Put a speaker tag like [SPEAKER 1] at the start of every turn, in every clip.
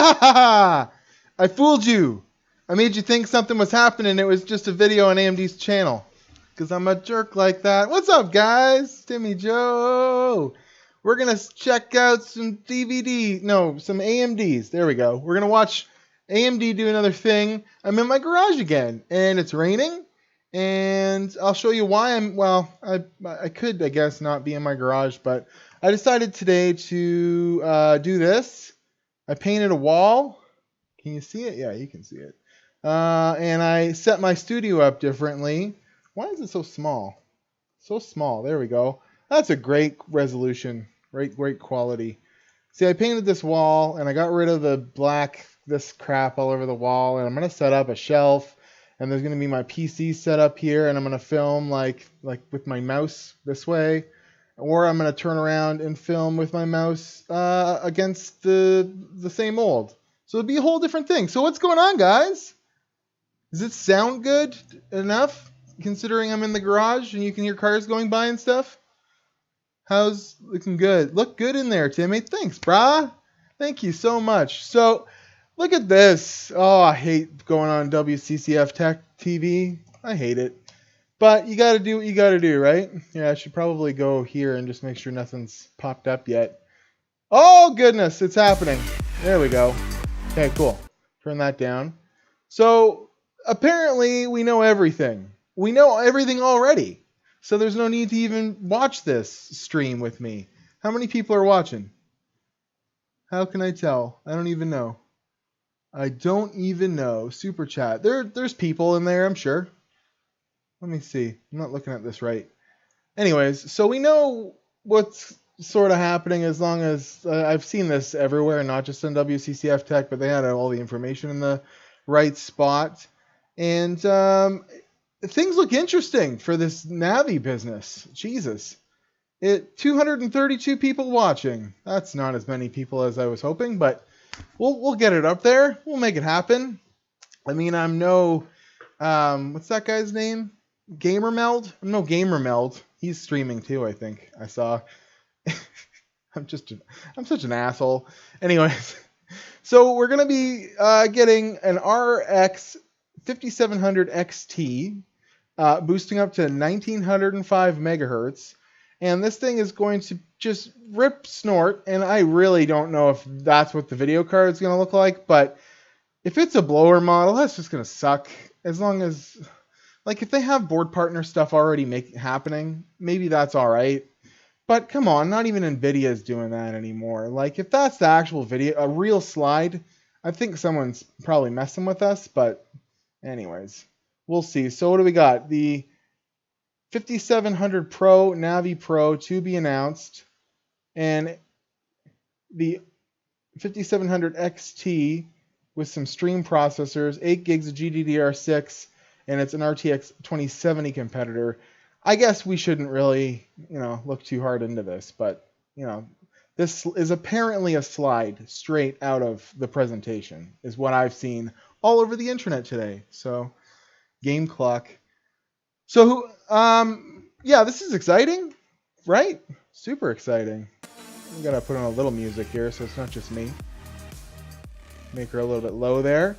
[SPEAKER 1] I fooled you. I made you think something was happening. It was just a video on AMD's channel. Because I'm a jerk like that. What's up, guys? Timmy Joe. We're going to check out some some AMDs. There we go. We're going to watch AMD do another thing. I'm in my garage again, and it's raining. And I'll show you why I could, I guess, not be in my garage, but I decided today to do this. I painted a wall. Can you see it? Yeah, you can see it. And I set my studio up differently. Why is it so small? So small. There we go. That's a great resolution. Great quality. See, I painted this wall, and I got rid of the this crap all over the wall, and I'm going to set up a shelf. And there's going to be my PC set up here, and I'm going to film like with my mouse this way. Or I'm going to turn around and film with my mouse against the same mold. So it'll be a whole different thing. So what's going on, guys? Does it sound good enough, considering I'm in the garage and you can hear cars going by and stuff? How's looking good? Look good in there, Timmy. Thanks, brah. Thank you so much. So look at this. Oh, I hate going on WCCF Tech TV. I hate it. But you got to do what you got to do, right? Yeah, I should probably go here and just make sure nothing's popped up yet. Oh, goodness, it's happening. There we go. Okay, cool. Turn that down. So apparently we know everything. We know everything already. So there's no need to even watch this stream with me. How many people are watching? How can I tell? I don't even know. I don't even know. Super chat. There's people in there, I'm sure. Let me see. I'm not looking at this right. Anyways, so we know what's sort of happening as long as I've seen this everywhere, not just on WCCF Tech, but they had all the information in the right spot. And things look interesting for this Navi business. Jesus. 232 people watching. That's not as many people as I was hoping, but we'll get it up there. We'll make it happen. I mean, I'm no what's that guy's name? Gamermeld? I'm no Gamermeld. He's streaming too, I think. I saw. I'm such an asshole. Anyways, so we're gonna be getting an RX 5700 XT, boosting up to 1905 megahertz. And this thing is going to just rip snort, and I really don't know if that's what the video card is going to look like, but if it's a blower model, that's just going to suck. As long as, like, if they have board partner stuff already happening, maybe that's all right. But come on, not even NVIDIA is doing that anymore. Like, if that's the actual video, a real slide, I think someone's probably messing with us, but anyways, we'll see. So what do we got? The 5700 Pro, Navi Pro to be announced, and the 5700 XT with some stream processors, 8 gigs of GDDR6, and it's an RTX 2070 competitor. I guess we shouldn't really, look too hard into this, but, this is apparently a slide straight out of the presentation, is what I've seen all over the internet today. So, game clock. So, yeah, this is exciting, right? Super exciting. I'm going to put on a little music here so it's not just me. Make her a little bit low there.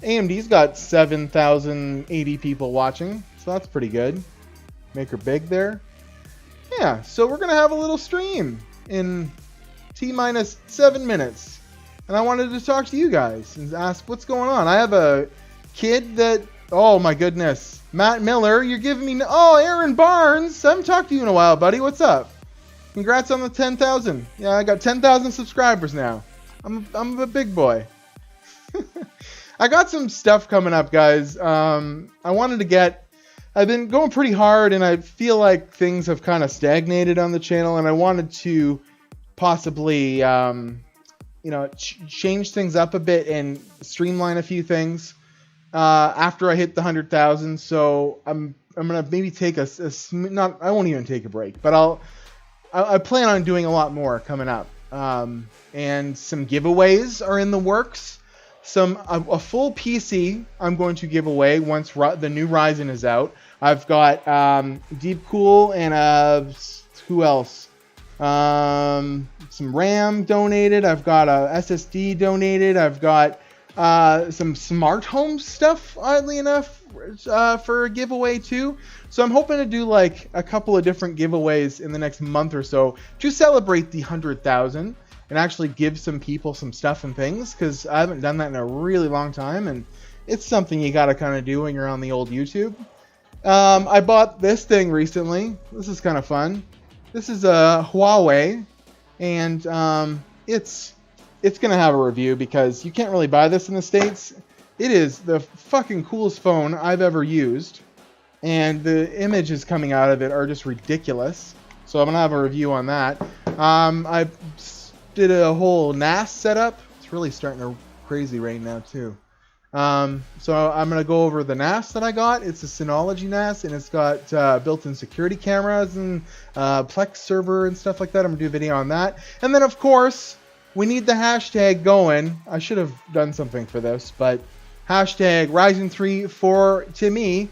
[SPEAKER 1] AMD's got 7,080 people watching, so that's pretty good. Make her big there. Yeah, so we're going to have a little stream in T-minus 7 minutes. And I wanted to talk to you guys and ask what's going on. I have a kid that... Oh my goodness. Matt Miller, you're giving me... Oh, Aaron Barnes. I haven't talked to you in a while, buddy. What's up? Congrats on the 10,000. Yeah, I got 10,000 subscribers now. I'm a big boy. I got some stuff coming up, guys. I wanted to get... I've been going pretty hard, and I feel like things have kind of stagnated on the channel, and I wanted to possibly, change things up a bit and streamline a few things. After I hit the 100,000, so I'm gonna maybe take I won't even take a break, but I plan on doing a lot more coming up. And some giveaways are in the works. A full PC I'm going to give away once the new Ryzen is out. I've got Deep Cool and who else? Some RAM donated. I've got a SSD donated. I've got some smart home stuff, oddly enough, for a giveaway too. So I'm hoping to do like a couple of different giveaways in the next month or so to celebrate the 100,000 and actually give some people some stuff and things, because I haven't done that in a really long time, and it's something you got to kind of do when you're on the old YouTube. I bought this thing recently. This is kind of fun. This is a Huawei, and it's gonna have a review because you can't really buy this in the States. It is the fucking coolest phone I've ever used, and the images coming out of it are just ridiculous. So I'm gonna have a review on that. I did a whole NAS setup. It's really starting to crazy rain now too. So I'm going to go over the NAS that I got. It's a Synology NAS, and it's got built-in security cameras and Plex server and stuff like that. I'm going to do a video on that. And then, of course, we need the hashtag going. I should have done something for this, but hashtag Ryzen 3 for TIMMY.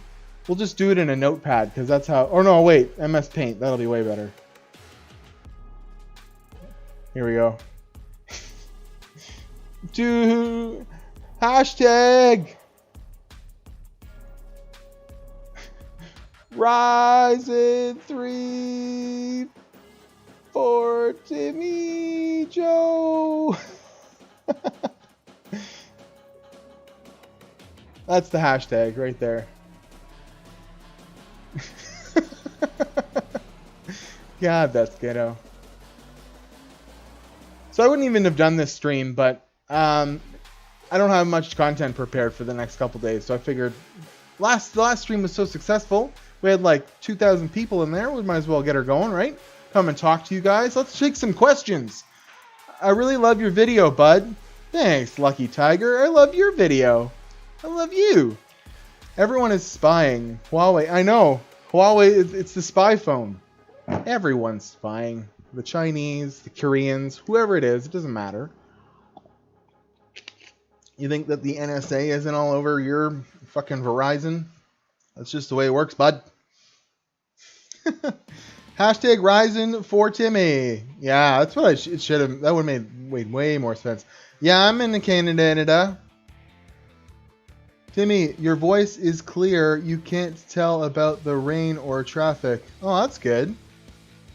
[SPEAKER 1] We'll just do it in a notepad, because that's how... Oh, no, wait. MS Paint. That'll be way better. Here we go. Dude... Hashtag Ryzen 3 for TIMMY JOE. That's the hashtag right there. God, that's ghetto. So I wouldn't even have done this stream, but I don't have much content prepared for the next couple days, so I figured the last stream was so successful. We had like 2,000 people in there. We might as well get her going, right? Come and talk to you guys. Let's take some questions. I really love your video, bud. Thanks, Lucky Tiger. I love your video. I love you. Everyone is spying. Huawei. I know. Huawei, it's the spy phone. Everyone's spying. The Chinese, the Koreans, whoever it is, it doesn't matter. You think that the NSA isn't all over your fucking Verizon? That's just the way it works, bud. Hashtag Ryzen for TIMMY. Yeah, that's what it should have. That would have made way more sense. Yeah, I'm in Canada. TIMMY, your voice is clear. You can't tell about the rain or traffic. Oh, that's good.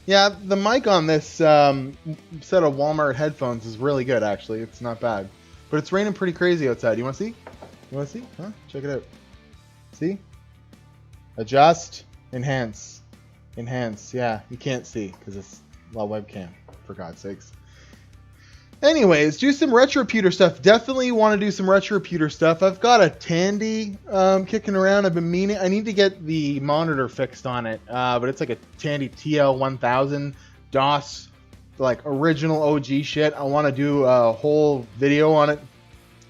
[SPEAKER 1] Yeah, the mic on this set of Walmart headphones is really good, actually. It's not bad. But it's raining pretty crazy outside. You want to see? You want to see? Huh? Check it out. See? Adjust. Enhance. Enhance. Yeah, you can't see because it's a webcam, for God's sakes. Anyways, do some retroputer stuff. Definitely want to do some retroputer stuff. I've got a Tandy kicking around. I've been meaning. I need to get the monitor fixed on it. But it's like a Tandy TL1000 DOS, like original OG shit. I want to do a whole video on it.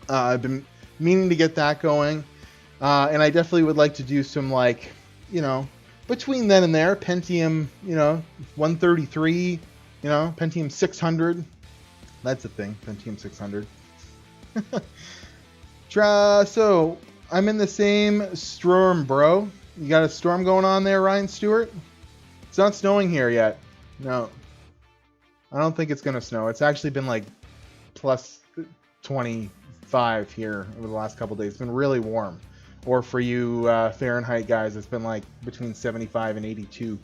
[SPEAKER 1] I've been meaning to get that going. And I definitely would like to do some, like, you know, between then and there, Pentium, you know, 133, you know, Pentium 600. That's a thing, Pentium 600. So, I'm in the same storm, bro. You got a storm going on there, Ryan Stewart? It's not snowing here yet. No. I don't think it's going to snow. It's actually been like plus 25 here over the last couple days. It's been really warm. Or for you Fahrenheit guys, it's been like between 75 and 82.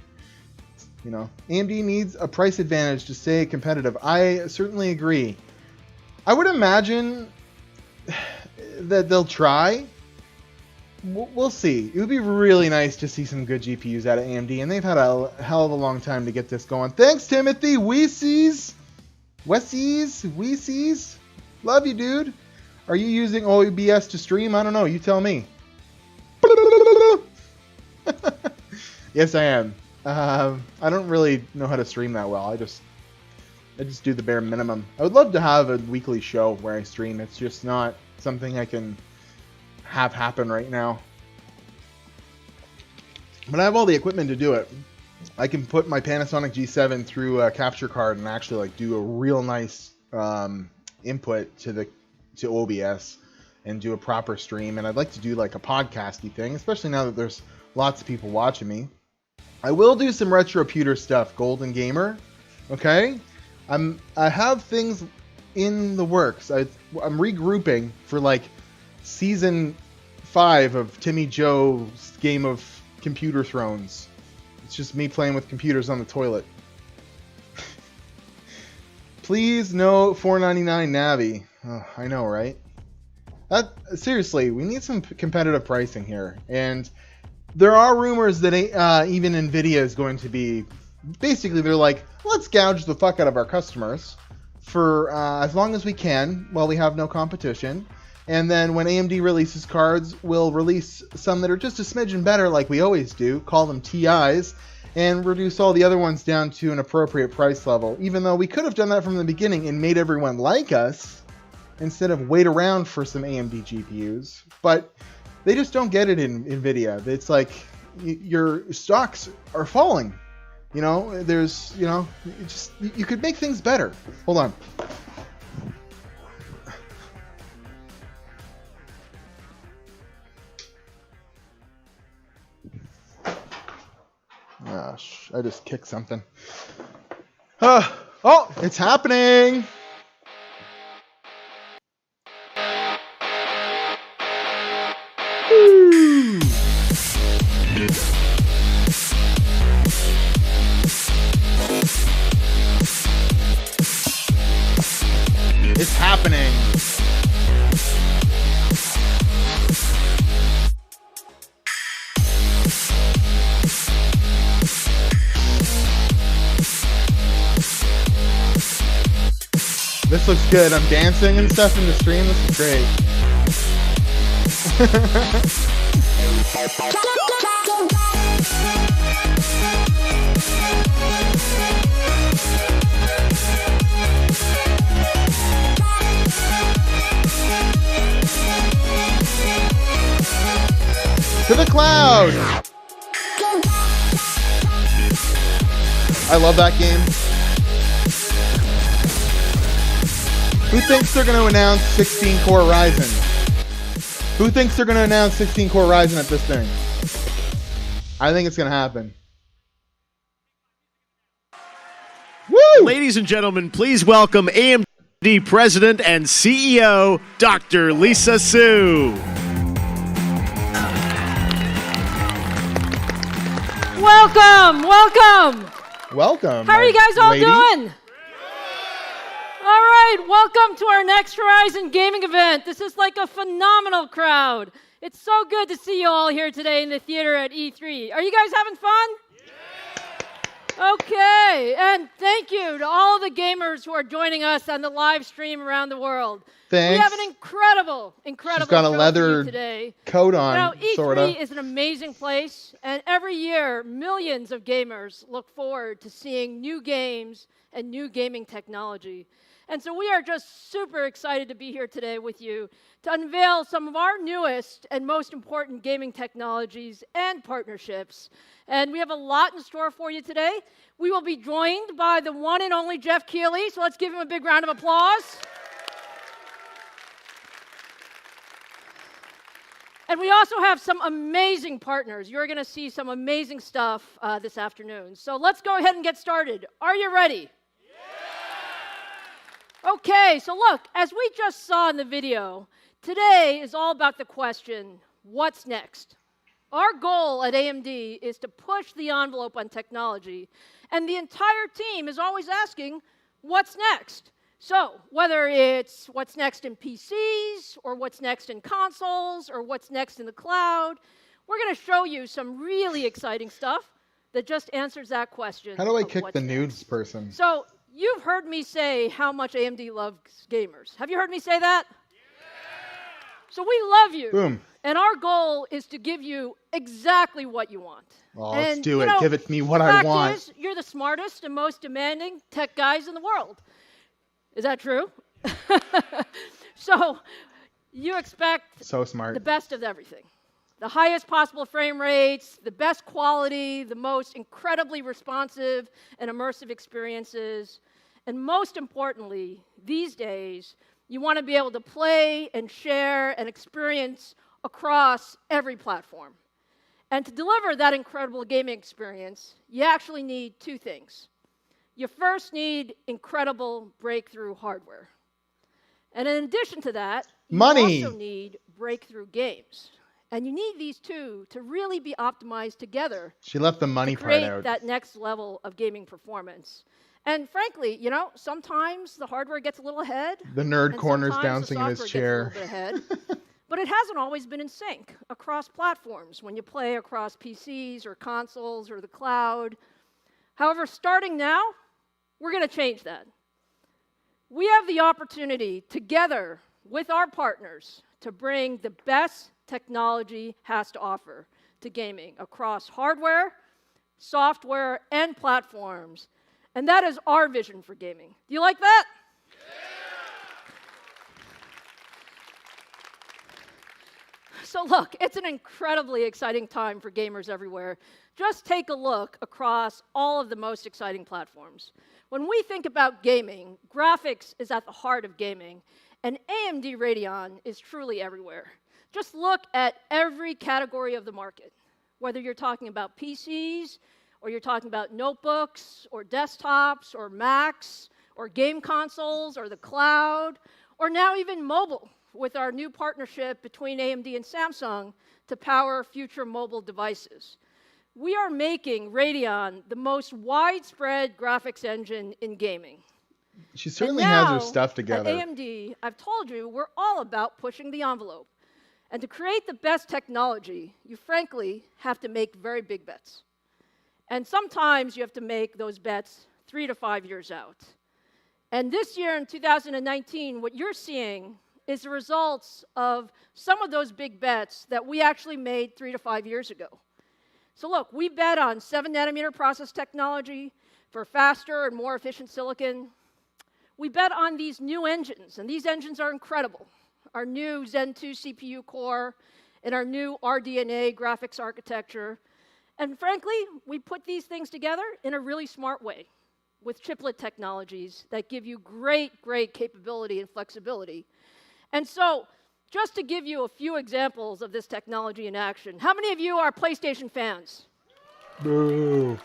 [SPEAKER 1] You know, AMD needs a price advantage to stay competitive. I certainly agree. I would imagine that they'll try. We'll see. It would be really nice to see some good GPUs out of AMD, and they've had a hell of a long time to get this going. Thanks, Timothy. Weesies. Love you, dude. Are you using OBS to stream? I don't know. You tell me. Yes, I am. I don't really know how to stream that well. I just do the bare minimum. I would love to have a weekly show where I stream. It's just not something I can have happen right now. But I have all the equipment to do it. I can put my Panasonic G7 through a capture card and actually like do a real nice input to OBS and do a proper stream. And I'd like to do like a podcasty thing, especially now that there's lots of people watching me. I will do some retroputer stuff, Golden Gamer. Okay, I have things in the works. I'm regrouping for like season 5 of Timmy Joe's game of Computer Thrones. It's just me playing with computers on the toilet. Please no $4.99 Navi. Oh, I know, right? Seriously, we need some competitive pricing here. And there are rumors that even Nvidia is going to be... Basically, they're like, let's gouge the fuck out of our customers for as long as we can while we have no competition. And then when AMD releases cards, we'll release some that are just a smidgen better like we always do, call them TIs, and reduce all the other ones down to an appropriate price level. Even though we could have done that from the beginning and made everyone like us, instead of wait around for some AMD GPUs. But they just don't get it in NVIDIA. It's like your stocks are falling. You know, there's, you know, you could make things better. Hold on. Gosh, I just kicked something. Oh, it's happening. Woo. It's happening. This looks good. I'm dancing and stuff in the stream. This is great. To the cloud! I love that game. Who thinks they're going to announce 16-core Ryzen? Who thinks they're going to announce 16-core Ryzen at this thing? I think it's going to happen. Woo!
[SPEAKER 2] Ladies and gentlemen, please welcome AMD President and CEO, Dr. Lisa Su.
[SPEAKER 3] Welcome, welcome.
[SPEAKER 1] Welcome.
[SPEAKER 3] How are you guys all
[SPEAKER 1] lady.
[SPEAKER 3] doing? All right, welcome to our next Horizon gaming event. This is like a phenomenal crowd. It's so good to see you all here today in the theater at E3. Are you guys having fun? Yeah. Okay, and thank you to all the gamers who are joining us on the live stream around the world.
[SPEAKER 1] Thanks.
[SPEAKER 3] We have an incredible
[SPEAKER 1] She's got a
[SPEAKER 3] show
[SPEAKER 1] leather
[SPEAKER 3] today.
[SPEAKER 1] coat on,
[SPEAKER 3] E3
[SPEAKER 1] sorta.
[SPEAKER 3] is an amazing place, and every year, millions of gamers look forward to seeing new games and new gaming technology. And so we are just super excited to be here today with you to unveil some of our newest and most important gaming technologies and partnerships. And we have a lot in store for you today. We will be joined by the one and only Jeff Keighley, so let's give him a big round of applause. And we also have some amazing partners. You're going to see some amazing stuff this afternoon. So let's go ahead and get started. Are you ready? Yeah! Okay, so look, as we just saw in the video, today is all about the question, what's next? Our goal at AMD is to push the envelope on technology, and the entire team is always asking, what's next? So whether it's what's next in PCs, or what's next in consoles, or what's next in the cloud, we're going to show you some really exciting stuff that just answers that question.
[SPEAKER 1] How do I kick the nudes person?
[SPEAKER 3] So you've heard me say how much AMD loves gamers. Have you heard me say that? Yeah. So we love you.
[SPEAKER 1] Boom.
[SPEAKER 3] And our goal is to give you exactly what you want.
[SPEAKER 1] Oh, let's do it. Give it me what I want.
[SPEAKER 3] The fact is, you're the smartest and most demanding tech guys in the world. Is that true? So you expect
[SPEAKER 1] so smart.
[SPEAKER 3] the best of everything. The highest possible frame rates, the best quality, the most incredibly responsive and immersive experiences. And most importantly, these days, you want to be able to play and share and experience across every platform. And to deliver that incredible gaming experience, you actually need two things. you first need incredible breakthrough hardware. And in addition to that, you also need breakthrough games. And you need these two to really be optimized together.
[SPEAKER 1] She left the money
[SPEAKER 3] part out. To
[SPEAKER 1] out.
[SPEAKER 3] create that next level of gaming performance. And frankly, you know, sometimes the hardware gets a little ahead.
[SPEAKER 1] The nerd corner's
[SPEAKER 3] sometimes
[SPEAKER 1] bouncing
[SPEAKER 3] the
[SPEAKER 1] in his chair.
[SPEAKER 3] software gets a little bit ahead. But it hasn't always been in sync across platforms when you play across PCs or consoles or the cloud. However, starting now, we're going to change that. We have the opportunity together with our partners to bring the best technology has to offer to gaming across hardware, software, and platforms. And that is our vision for gaming. Do you like that? So look, it's an incredibly exciting time for gamers everywhere. Just take a look across all of the most exciting platforms. When we think about gaming, graphics is at the heart of gaming, and AMD Radeon is truly everywhere. Just look at every category of the market, whether you're talking about PCs, or you're talking about notebooks, or desktops, or Macs, or game consoles, or the cloud, or now even mobile, with our new partnership between AMD and Samsung to power future mobile devices. We are making Radeon the most widespread graphics engine in gaming.
[SPEAKER 1] She certainly has her stuff together.
[SPEAKER 3] At AMD, I've told you, we're all about pushing the envelope. And to create the best technology, you frankly have to make very big bets. And sometimes you have to make those bets 3 to 5 years out. And this year in 2019, what you're seeing is the results of some of those big bets that we actually made 3 to 5 years ago. So look, we bet on 7-nanometer process technology for faster and more efficient silicon. We bet on these new engines, and these engines are incredible. Our new Zen 2 CPU core and our new RDNA graphics architecture. And frankly, we put these things together in a really smart way with chiplet technologies that give you great capability and flexibility. And so, just to give you a few examples of this technology in action, how many of you are PlayStation fans?
[SPEAKER 1] Boo.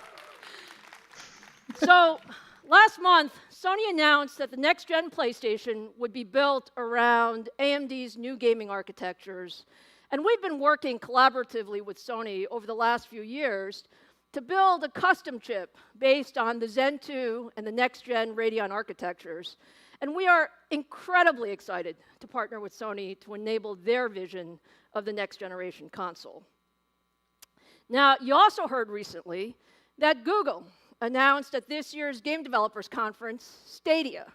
[SPEAKER 3] So, last month, Sony announced that the next-gen PlayStation would be built around AMD's new gaming architectures. And we've been working collaboratively with Sony over the last few years to build a custom chip based on the Zen 2 and the next-gen Radeon architectures. And we are incredibly excited to partner with Sony to enable their vision of the next-generation console. Now, you also heard recently that Google announced at this year's Game Developers Conference, Stadia,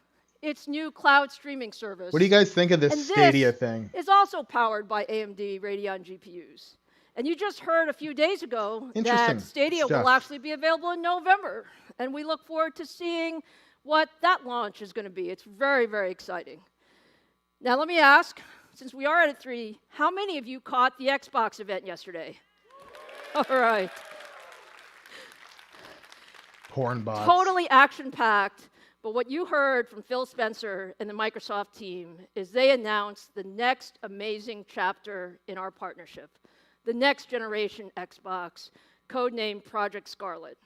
[SPEAKER 3] its new cloud streaming service.
[SPEAKER 1] What do you guys think of this Stadia thing?
[SPEAKER 3] It's also powered by AMD Radeon GPUs. And you just heard a few days ago that Stadia will actually be available in November. And we look forward to seeing what that launch is going to be. It's very exciting. Now let me ask, since we are at E3, how many of you caught the Xbox event yesterday? All right.
[SPEAKER 1] Porn bots.
[SPEAKER 3] Totally action-packed, but what you heard from Phil Spencer and the Microsoft team is they announced the next amazing chapter in our partnership, the next generation Xbox, codenamed Project Scarlet.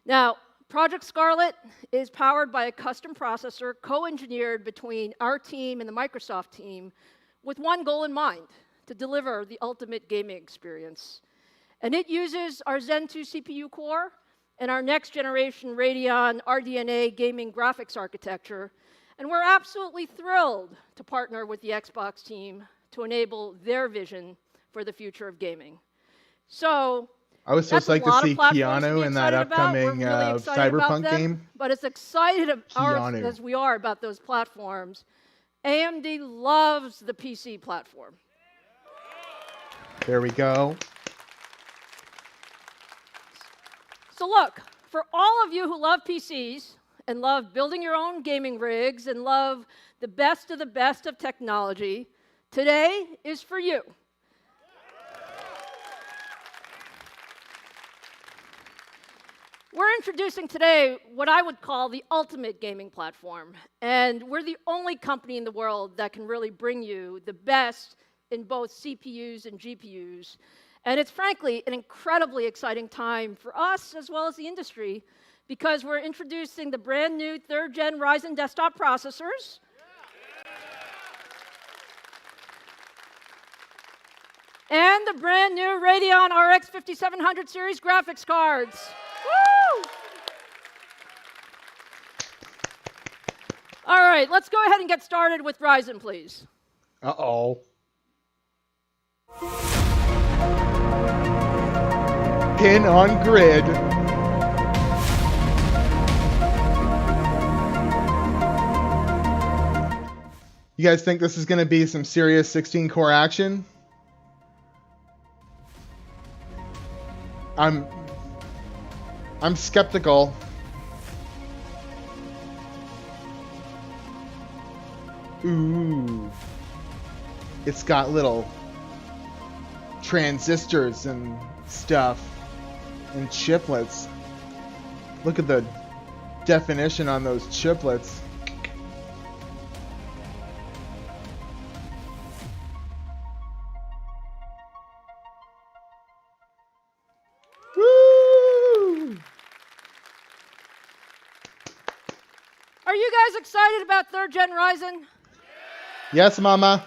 [SPEAKER 3] Now, Project Scarlet is powered by a custom processor co-engineered between our team and the Microsoft team with one goal in mind, to deliver the ultimate gaming experience. And it uses our Zen 2 CPU core and our next generation Radeon RDNA gaming graphics architecture. And we're absolutely thrilled to partner with the Xbox team to enable their vision for the future of gaming. So,
[SPEAKER 1] I was so psyched to see Keanu in that upcoming Cyberpunk game.
[SPEAKER 3] But as excited as we are about those platforms, AMD loves the PC platform.
[SPEAKER 1] There we go.
[SPEAKER 3] So look, for all of you who love PCs and love building your own gaming rigs and love the best of technology, today is for you. We're introducing today what I would call the ultimate gaming platform. And we're the only company in the world that can really bring you the best in both CPUs and GPUs. And it's frankly an incredibly exciting time for us as well as the industry, because we're introducing the brand new 3rd gen Ryzen desktop processors. And the brand new Radeon RX 5700 series graphics cards. Woo! All right, let's go ahead and get started with Ryzen, please.
[SPEAKER 1] Uh-oh. Pin on grid. You guys think this is going to be some serious 16-core action? I'm skeptical. Ooh. It's got little transistors and stuff and chiplets. Look at the definition on those chiplets. Woo!
[SPEAKER 3] Are you guys excited about 3rd gen Ryzen?
[SPEAKER 1] Yes, Mama.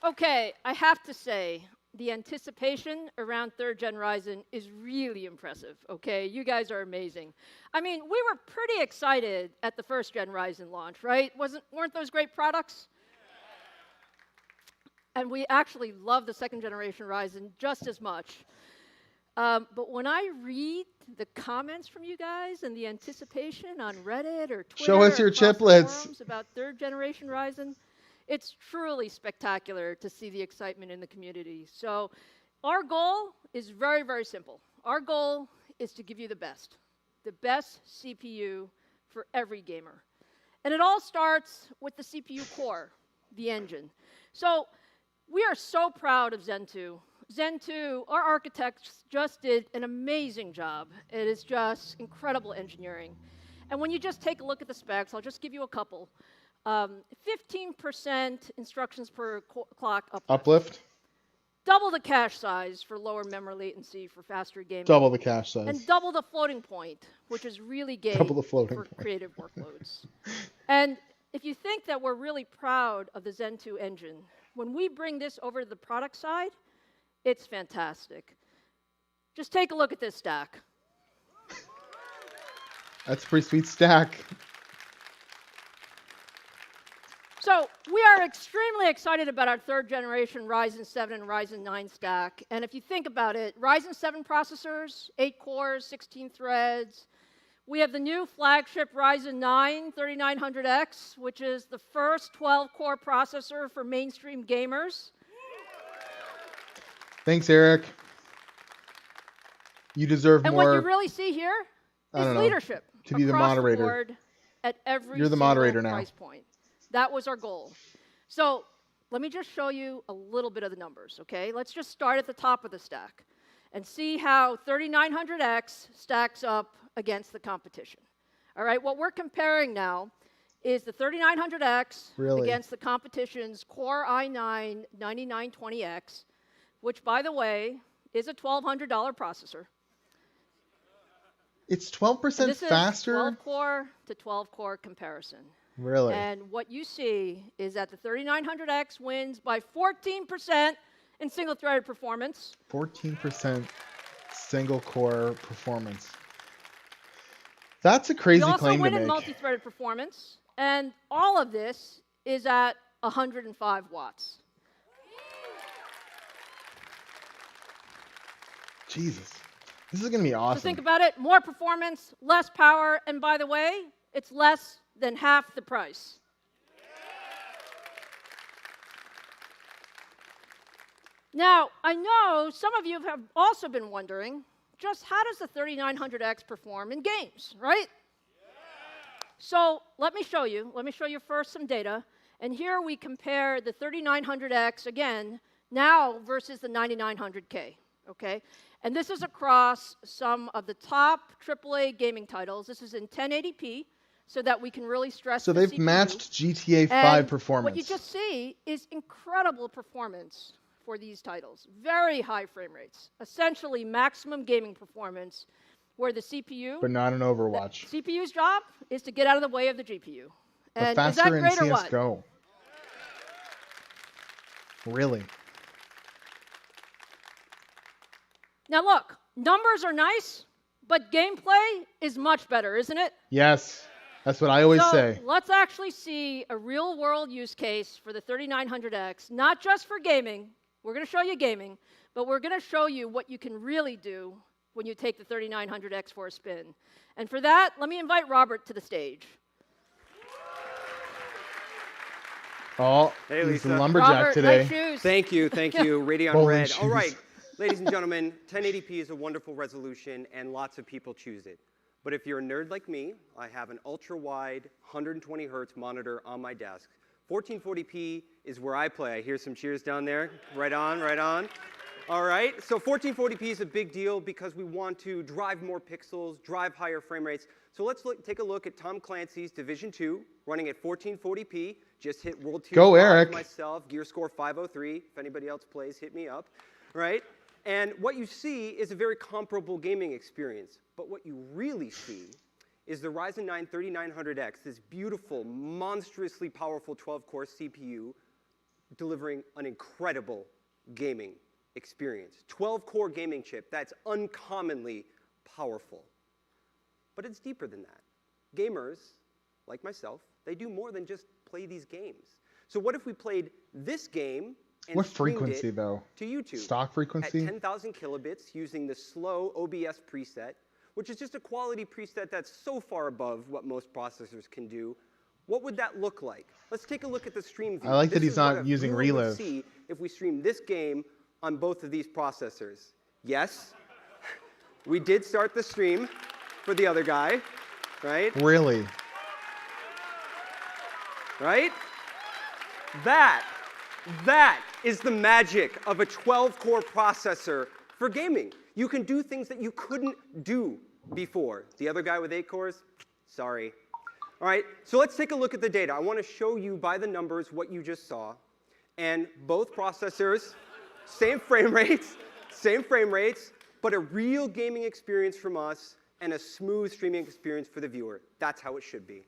[SPEAKER 3] Okay, I have to say, the anticipation around 3rd gen Ryzen is really impressive, okay? You guys are amazing. I mean, we were pretty excited at the 1st gen Ryzen launch, right? Weren't those great products? And we actually love the 2nd generation Ryzen just as much. But when I read the comments from you guys and the anticipation on Reddit or Twitter,
[SPEAKER 1] show us your chiplets
[SPEAKER 3] about 3rd generation Ryzen, it's truly spectacular to see the excitement in the community. So our goal is very, very simple. Our goal is to give you the best CPU for every gamer. And it all starts with the CPU core, the engine. So we are so proud of Zen 2. Zen 2, our architects just did an amazing job. It is just incredible engineering. And when you just take a look at the specs, I'll just give you a couple. 15% instructions per clock uplift. Double the cache size for lower memory latency for faster gaming.
[SPEAKER 1] Double the cache size.
[SPEAKER 3] And double the floating point, which is really great for creative workloads. And if you think that we're really proud of the Zen 2 engine, when we bring this over to the product side, it's fantastic. Just take a look at this stack.
[SPEAKER 1] That's a pretty sweet stack.
[SPEAKER 3] So we are extremely excited about our 3rd generation Ryzen 7 and Ryzen 9 stack. And if you think about it, Ryzen 7 processors, 8 cores, 16 threads. We have the new flagship Ryzen 9 3900X, which is the first 12-core processor for mainstream gamers.
[SPEAKER 1] Thanks, Eric. You deserve
[SPEAKER 3] and
[SPEAKER 1] more.
[SPEAKER 3] And what you really see here is leadership.
[SPEAKER 1] To be the moderator.
[SPEAKER 3] The board at every
[SPEAKER 1] You're the moderator now.
[SPEAKER 3] Price point. That was our goal. So let me just show you a little bit of the numbers, okay? Let's just start at the top of the stack and see how 3900X stacks up against the competition. All right, what we're comparing now is the 3900X against the competition's Core i9 9920X, which, by the way, is a $1,200 processor.
[SPEAKER 1] It's 12% faster?
[SPEAKER 3] This is 12-core to 12-core comparison.
[SPEAKER 1] Really?
[SPEAKER 3] And what you see is that the 3900X wins by 14% in single-threaded performance.
[SPEAKER 1] 14% single-core performance. That's a crazy claim to make.
[SPEAKER 3] We also win in multi-threaded performance, and all of this is at 105 watts.
[SPEAKER 1] Jesus. This is going to be awesome.
[SPEAKER 3] So think about it. More performance, less power, and by the way, it's less than half the price. Now, I know some of you have also been wondering, just how does the 3900X perform in games, right? So let me show you. Let me show you first some data. And here we compare the 3900X, again, now versus the 9900K, okay? And this is across some of the top AAA gaming titles. This is in 1080p, so that we can really stress the CPU.
[SPEAKER 1] So they've matched GTA 5 performance.
[SPEAKER 3] What you just see is incredible performance for these titles. Very high frame rates, essentially maximum gaming performance where the CPU,
[SPEAKER 1] But not in
[SPEAKER 3] the
[SPEAKER 1] Overwatch.
[SPEAKER 3] CPU's job is to get out of the way of the GPU.
[SPEAKER 1] But
[SPEAKER 3] And is that
[SPEAKER 1] faster in
[SPEAKER 3] great or what?
[SPEAKER 1] CS:GO. Really?
[SPEAKER 3] Now look, numbers are nice, but gameplay is much better, isn't it?
[SPEAKER 1] Yes. That's what I always say.
[SPEAKER 3] Let's actually see a real-world use case for the 3900X, not just for gaming. We're going to show you gaming, but we're going to show you what you can really do when you take the 3900X for a spin. And for that, let me invite Robert to the stage.
[SPEAKER 1] Oh,
[SPEAKER 4] hey,
[SPEAKER 1] he's
[SPEAKER 4] Lisa.
[SPEAKER 1] a lumberjack
[SPEAKER 3] Robert,
[SPEAKER 1] today.
[SPEAKER 3] nice shoes.
[SPEAKER 4] Thank you, Radeon
[SPEAKER 1] Bowling
[SPEAKER 4] Red.
[SPEAKER 1] shoes.
[SPEAKER 4] All right, ladies and gentlemen, 1080p is a wonderful resolution, and lots of people choose it. But if you're a nerd like me, I have an ultra-wide 120 hertz monitor on my desk. 1440p is where I play. I hear some cheers down there. Right on, right on. All right, so 1440p is a big deal because we want to drive more pixels, drive higher frame rates. So let's take a look at Tom Clancy's Division 2 running at 1440p. Just hit World Tier 5
[SPEAKER 1] Eric.
[SPEAKER 4] myself, gear score 503. If anybody else plays, hit me up, right? And what you see is a very comparable gaming experience. But what you really see is the Ryzen 9 3900X, this beautiful, monstrously powerful 12-core CPU, delivering an incredible gaming experience. 12-core gaming chip that's uncommonly powerful. But it's deeper than that. Gamers, like myself, they do more than just play these games. So what if we played this game and
[SPEAKER 1] What
[SPEAKER 4] streamed
[SPEAKER 1] frequency,
[SPEAKER 4] it
[SPEAKER 1] though?
[SPEAKER 4] to YouTube?
[SPEAKER 1] Stock frequency?
[SPEAKER 4] At 10,000 kilobits using the slow OBS preset, which is just a quality preset that's so far above what most processors can do. What would that look like? Let's take a look at the stream view.
[SPEAKER 1] I like that
[SPEAKER 4] This
[SPEAKER 1] he's
[SPEAKER 4] is what
[SPEAKER 1] not
[SPEAKER 4] a
[SPEAKER 1] using
[SPEAKER 4] viewer would
[SPEAKER 1] Relive.
[SPEAKER 4] see if we stream this game on both of these processors. Yes, we did start the stream for the other guy, right?
[SPEAKER 1] Really?
[SPEAKER 4] Right? That is the magic of a 12-core processor for gaming. You can do things that you couldn't do before. The other guy with 8 cores, sorry. All right, so let's take a look at the data. I want to show you by the numbers what you just saw. And both processors, same frame rates, but a real gaming experience from us and a smooth streaming experience for the viewer. That's how it should be.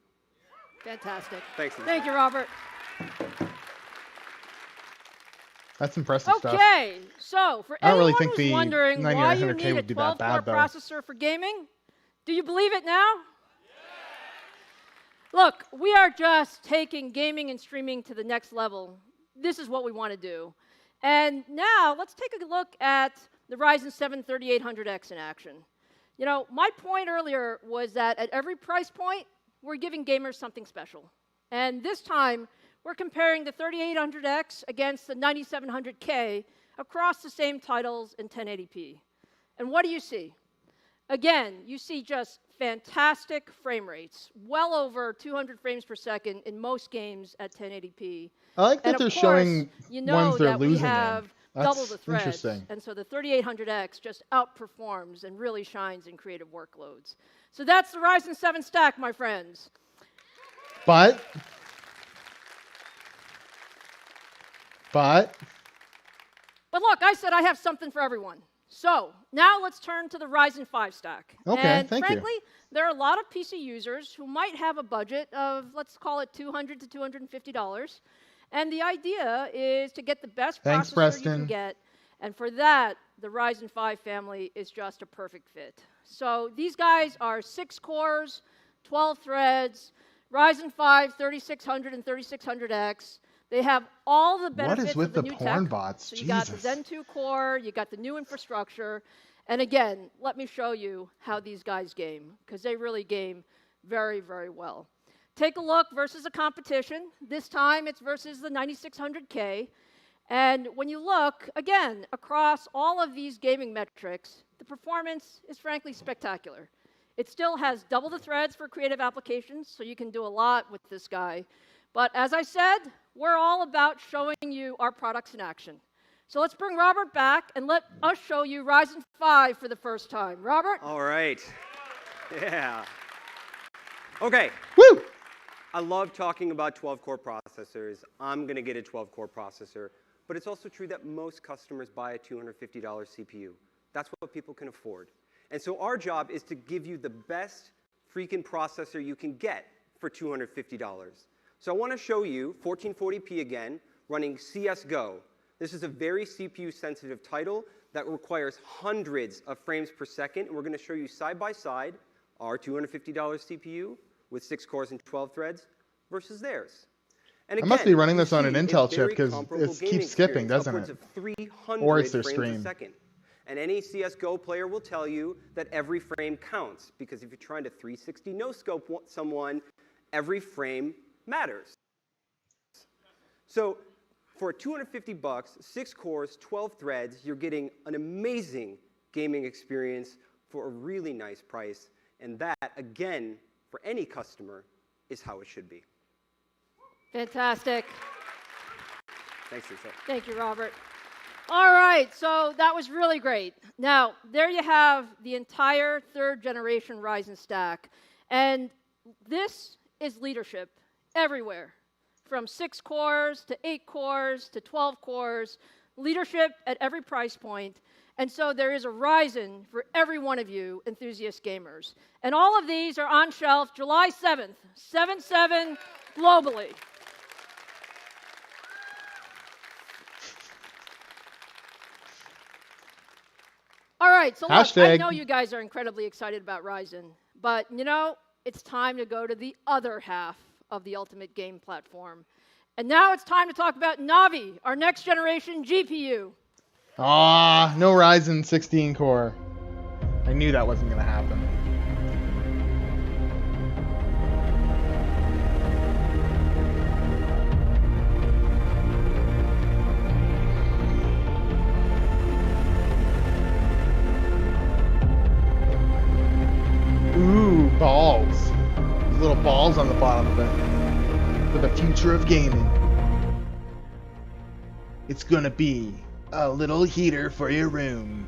[SPEAKER 3] Fantastic.
[SPEAKER 4] Thanks, Lisa.
[SPEAKER 3] Thank you, Robert.
[SPEAKER 1] That's impressive stuff.
[SPEAKER 3] Okay, so for
[SPEAKER 1] I don't
[SPEAKER 3] anyone
[SPEAKER 1] really think
[SPEAKER 3] who's
[SPEAKER 1] the
[SPEAKER 3] wondering why you
[SPEAKER 1] 9900K
[SPEAKER 3] need a
[SPEAKER 1] would be that
[SPEAKER 3] 12-core
[SPEAKER 1] bad, though.
[SPEAKER 3] processor for gaming, do you believe it now? Look, we are just taking gaming and streaming to the next level. This is what we want to do. And now let's take a look at the Ryzen 7 3800X in action. You know, my point earlier was that at every price point, we're giving gamers something special. And this time, we're comparing the 3800X against the 9700K across the same titles in 1080p. And what do you see? Again, you see just fantastic frame rates, well over 200 frames per second in most games at 1080p.
[SPEAKER 1] I like that
[SPEAKER 3] And
[SPEAKER 1] they're
[SPEAKER 3] of course,
[SPEAKER 1] showing
[SPEAKER 3] you know
[SPEAKER 1] ones they're
[SPEAKER 3] that
[SPEAKER 1] losing
[SPEAKER 3] we have
[SPEAKER 1] in.
[SPEAKER 3] double
[SPEAKER 1] That's
[SPEAKER 3] the threads,
[SPEAKER 1] interesting.
[SPEAKER 3] and so the 3800X just outperforms and really shines in creative workloads. So that's the Ryzen 7 stack, my friends.
[SPEAKER 1] But
[SPEAKER 3] look, I said I have something for everyone. So now let's turn to the Ryzen 5 stack.
[SPEAKER 1] Okay,
[SPEAKER 3] and
[SPEAKER 1] thank you.
[SPEAKER 3] frankly, there are a lot of PC users who might have a budget of, let's call it $200 to $250. And the idea is to get the best
[SPEAKER 1] Thanks,
[SPEAKER 3] processor
[SPEAKER 1] Preston.
[SPEAKER 3] you can get. And for that, the Ryzen 5 family is just a perfect fit. So these guys are 6 cores, 12 threads, Ryzen 5 3600 and 3600X. They have all the benefits
[SPEAKER 1] with
[SPEAKER 3] of the
[SPEAKER 1] the
[SPEAKER 3] new
[SPEAKER 1] porn
[SPEAKER 3] tech.
[SPEAKER 1] bots?
[SPEAKER 3] So you got the
[SPEAKER 1] Jesus.
[SPEAKER 3] Zen 2 core, you got the new infrastructure. And again, let me show you how these guys game, because they really game very, very well. Take a look versus the competition. This time it's versus the 9600K. And when you look, again, across all of these gaming metrics, the performance is frankly spectacular. It still has double the threads for creative applications, so you can do a lot with this guy. But as I said, we're all about showing you our products in action. So let's bring Robert back and let us show you Ryzen 5 for the first time. Robert?
[SPEAKER 4] All right. Yeah. Okay.
[SPEAKER 1] Woo!
[SPEAKER 4] I love talking about 12-core processors. I'm going to get a 12-core processor. But it's also true that most customers buy a $250 CPU. That's what people can afford. And so our job is to give you the best freaking processor you can get for $250. So I want to show you 1440p again, running CSGO. This is a very CPU-sensitive title that requires hundreds of frames per second. And we're going to show you side by side our $250 CPU with 6 cores and 12 threads versus theirs. And again,
[SPEAKER 1] I must be running this on an Intel chip because it keeps skipping, doesn't it?
[SPEAKER 4] Of 300
[SPEAKER 1] or it's their
[SPEAKER 4] frames
[SPEAKER 1] stream.
[SPEAKER 4] a second. And any CSGO player will tell you that every frame counts, because if you're trying to 360 no-scope someone, every frame matters. So for $250, 6 cores, 12 threads, you're getting an amazing gaming experience for a really nice price. And that, again, for any customer, is how it should be.
[SPEAKER 3] Fantastic.
[SPEAKER 4] Thanks, Lisa.
[SPEAKER 3] Thank you, Robert. All right, so that was really great. Now, there you have the entire third-generation Ryzen stack. And this is leadership everywhere, from 6 cores to 8 cores to 12 cores, leadership at every price point. And so there is a Ryzen for every one of you enthusiast gamers. And all of these are on shelf July 7th, 7/7 globally. All right, so look, I know you guys are incredibly excited about Ryzen, but you know, it's time to go to the other half of the ultimate game platform. And now it's time to talk about Navi, our next generation GPU.
[SPEAKER 1] Ah, no Ryzen 16 core. I knew that wasn't going to happen. Ooh, balls. These little balls on the bottom of it. For the future of gaming. It's gonna be a little heater for your room.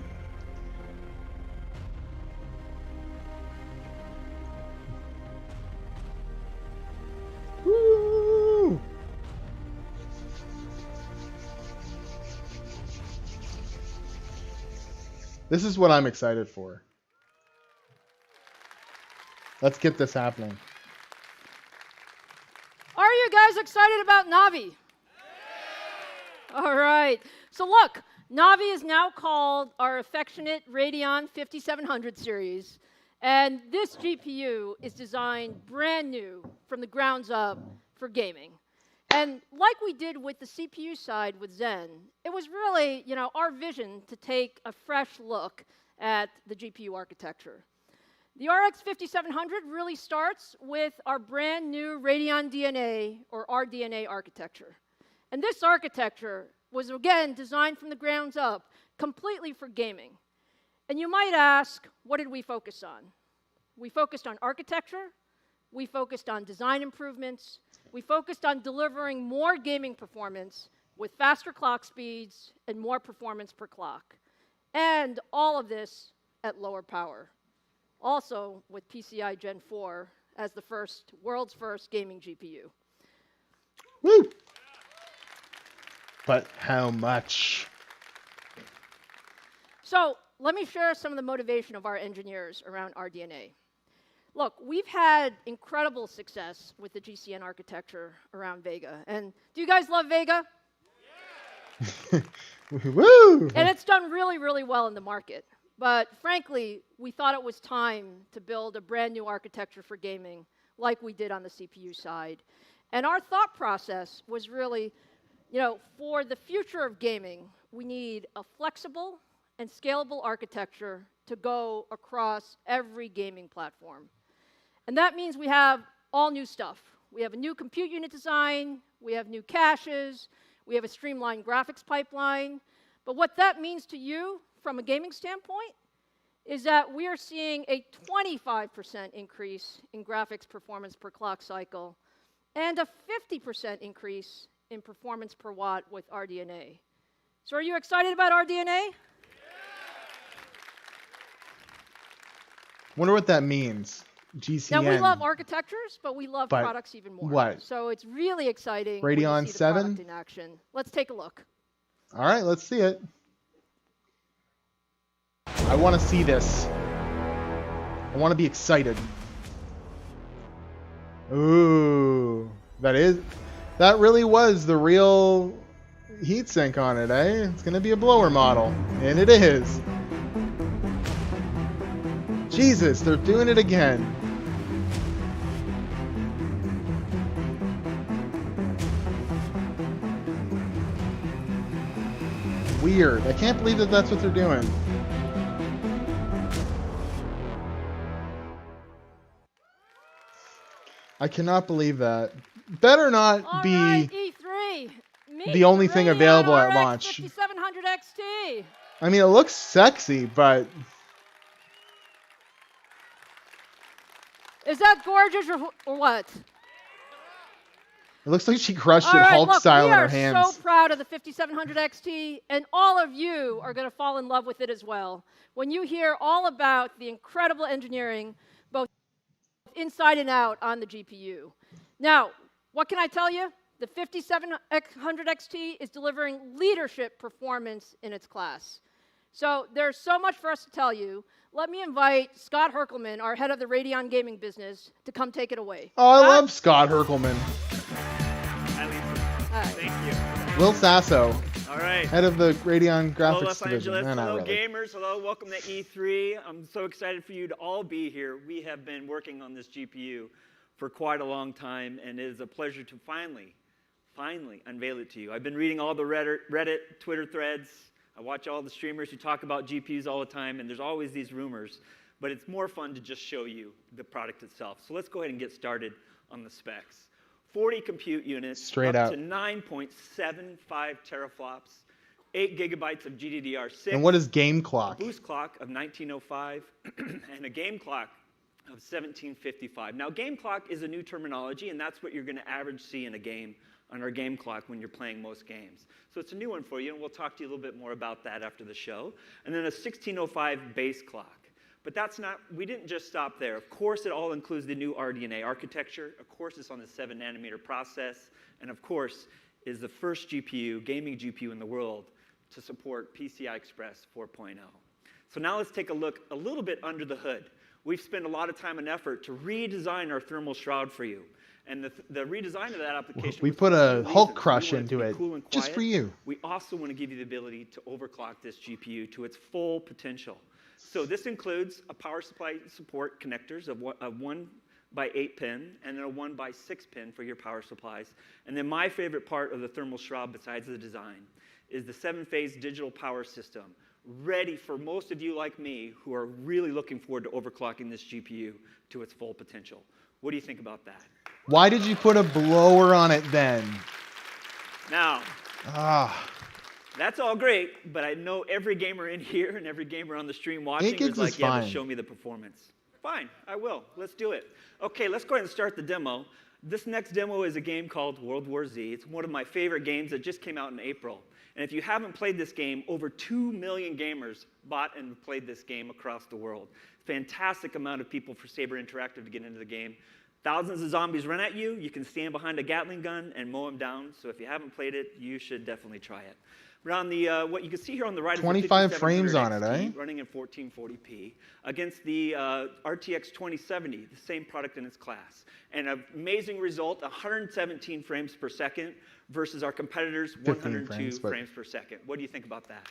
[SPEAKER 1] Woo! This is what I'm excited for. Let's get this happening.
[SPEAKER 3] Are you guys excited about Navi? All right. So look, Navi is now called our affectionate Radeon 5700 series. And this GPU is designed brand new from the grounds up for gaming. And like we did with the CPU side with Zen, it was really, you know, our vision to take a fresh look at the GPU architecture. The RX 5700 really starts with our brand new Radeon DNA or RDNA architecture. And this architecture was, again, designed from the grounds up, completely for gaming. And you might ask, what did we focus on? We focused on architecture, we focused on design improvements, we focused on delivering more gaming performance with faster clock speeds and more performance per clock. And all of this at lower power. Also with PCI Gen 4 as the world's first gaming GPU.
[SPEAKER 1] Woo! But how much?
[SPEAKER 3] So let me share some of the motivation of our engineers around RDNA. Look, we've had incredible success with the GCN architecture around Vega. And do you guys love Vega?
[SPEAKER 1] Yeah. Woo!
[SPEAKER 3] And it's done really, really well in the market. But frankly, we thought it was time to build a brand new architecture for gaming like we did on the CPU side. And our thought process was really, you know, for the future of gaming, we need a flexible and scalable architecture to go across every gaming platform. And that means we have all new stuff. We have a new compute unit design, we have new caches, we have a streamlined graphics pipeline. But what that means to you from a gaming standpoint is that we are seeing a 25% increase in graphics performance per clock cycle and a 50% increase in performance per watt with RDNA. So are you excited about RDNA? Yeah.
[SPEAKER 1] Wonder what that means. GCN.
[SPEAKER 3] Now, we love architectures, but we love products even more.
[SPEAKER 1] What?
[SPEAKER 3] So it's really exciting
[SPEAKER 1] Radeon
[SPEAKER 3] when you see the
[SPEAKER 1] 7?
[SPEAKER 3] product in action. Let's take a look.
[SPEAKER 1] All right, let's see it. I want to see this. I want to be excited. Ooh, that really was the real heatsink on it, eh? It's gonna be a blower model, and it is. Jesus, they're doing it again. Weird. I can't believe that that's what they're doing. I cannot believe that. Better not
[SPEAKER 3] All
[SPEAKER 1] be
[SPEAKER 3] right, E3. Meet
[SPEAKER 1] the only thing
[SPEAKER 3] Radeon
[SPEAKER 1] available at
[SPEAKER 3] RX
[SPEAKER 1] launch.
[SPEAKER 3] 5700 XT.
[SPEAKER 1] I mean, it looks sexy, but
[SPEAKER 3] Is that gorgeous or what?
[SPEAKER 1] it looks like she crushed
[SPEAKER 3] All
[SPEAKER 1] it
[SPEAKER 3] right,
[SPEAKER 1] Hulk
[SPEAKER 3] look,
[SPEAKER 1] style
[SPEAKER 3] we
[SPEAKER 1] in her
[SPEAKER 3] are
[SPEAKER 1] hands.
[SPEAKER 3] so proud of the 5700 XT, and all of you are going to fall in love with it as well when you hear all about the incredible engineering, both inside and out, on the GPU. Now, what can I tell you? The 5700 XT is delivering leadership performance in its class. So there's so much for us to tell you. Let me invite Scott Herkelman, our head of the Radeon gaming business, to come take it away.
[SPEAKER 1] Oh, I
[SPEAKER 3] Scott?
[SPEAKER 1] love Scott Herkelman.
[SPEAKER 5] Hi, Lisa.
[SPEAKER 3] All right.
[SPEAKER 5] Thank you.
[SPEAKER 1] Will Sasso,
[SPEAKER 5] All right.
[SPEAKER 1] head of the Radeon
[SPEAKER 5] Hello,
[SPEAKER 1] graphics
[SPEAKER 5] Los
[SPEAKER 1] division.
[SPEAKER 5] Angeles.
[SPEAKER 1] Not
[SPEAKER 5] Hello,
[SPEAKER 1] really.
[SPEAKER 5] gamers. Hello, welcome to E3. I'm so excited for you to all be here. We have been working on this GPU for quite a long time, and it is a pleasure to finally unveil it to you. I've been reading all the Reddit, Twitter threads. I watch all the streamers who talk about GPUs all the time, and there's always these rumors. But it's more fun to just show you the product itself. So let's go ahead and get started on the specs. 40 compute units,
[SPEAKER 1] Straight
[SPEAKER 5] up
[SPEAKER 1] out.
[SPEAKER 5] to 9.75 teraflops, 8 gigabytes of GDDR6.
[SPEAKER 1] And what is game clock?
[SPEAKER 5] A boost clock of 1905, and a game clock of 1755. Now, game clock is a new terminology, and that's what you're going to average see in a game on our game clock when you're playing most games. So it's a new one for you, and we'll talk to you a little bit more about that after the show. And then a 1605 base clock. But that's not, we didn't just stop there. Of course, it all includes the new RDNA architecture. Of course, it's on the 7-nanometer process. And of course, is the first GPU, gaming GPU in the world to support PCI Express 4.0. So now let's take a look a little bit under the hood. We've spent a lot of time and effort to redesign our thermal shroud for you. And the redesign of that application,
[SPEAKER 1] We
[SPEAKER 5] was
[SPEAKER 1] put
[SPEAKER 5] for
[SPEAKER 1] a
[SPEAKER 5] two
[SPEAKER 1] Hulk
[SPEAKER 5] reasons.
[SPEAKER 1] crush
[SPEAKER 5] We want
[SPEAKER 1] into
[SPEAKER 5] to be
[SPEAKER 1] it,
[SPEAKER 5] cool and
[SPEAKER 1] just
[SPEAKER 5] quiet.
[SPEAKER 1] for you.
[SPEAKER 5] We also want to give you the ability to overclock this GPU to its full potential. So this includes a power supply support connectors of 1 by 8 pin and then a 1 by 6 pin for your power supplies. And then my favorite part of the thermal shroud, besides the design, is the 7-phase digital power system, ready for most of you like me who are really looking forward to overclocking this GPU to its full potential. What do you think about that?
[SPEAKER 1] Why did you put a blower on it then?
[SPEAKER 5] Now,
[SPEAKER 1] Ah,
[SPEAKER 5] that's all great, but I know every gamer in here and every gamer on the stream watching
[SPEAKER 1] 8 gigs
[SPEAKER 5] is like,
[SPEAKER 1] is
[SPEAKER 5] yeah, but
[SPEAKER 1] fine.
[SPEAKER 5] show me the performance. Fine, I will. Let's do it. Okay, let's go ahead and start the demo. This next demo is a game called World War Z. It's one of my favorite games that just came out in April. And if you haven't played this game, over 2 million gamers bought and played this game across the world. Fantastic amount of people for Saber Interactive to get into the game. Thousands of zombies run at you. You can stand behind a Gatling gun and mow them down. So if you haven't played it, you should definitely try it. Around the what you can see here on the right is
[SPEAKER 1] 25
[SPEAKER 5] the
[SPEAKER 1] frames on it,
[SPEAKER 5] 5700
[SPEAKER 1] eh?
[SPEAKER 5] XT running in 1440p against the RTX 2070, the same product in its class. And an amazing result, 117 frames per second versus our competitors' 102 frames per second. What do you think about that?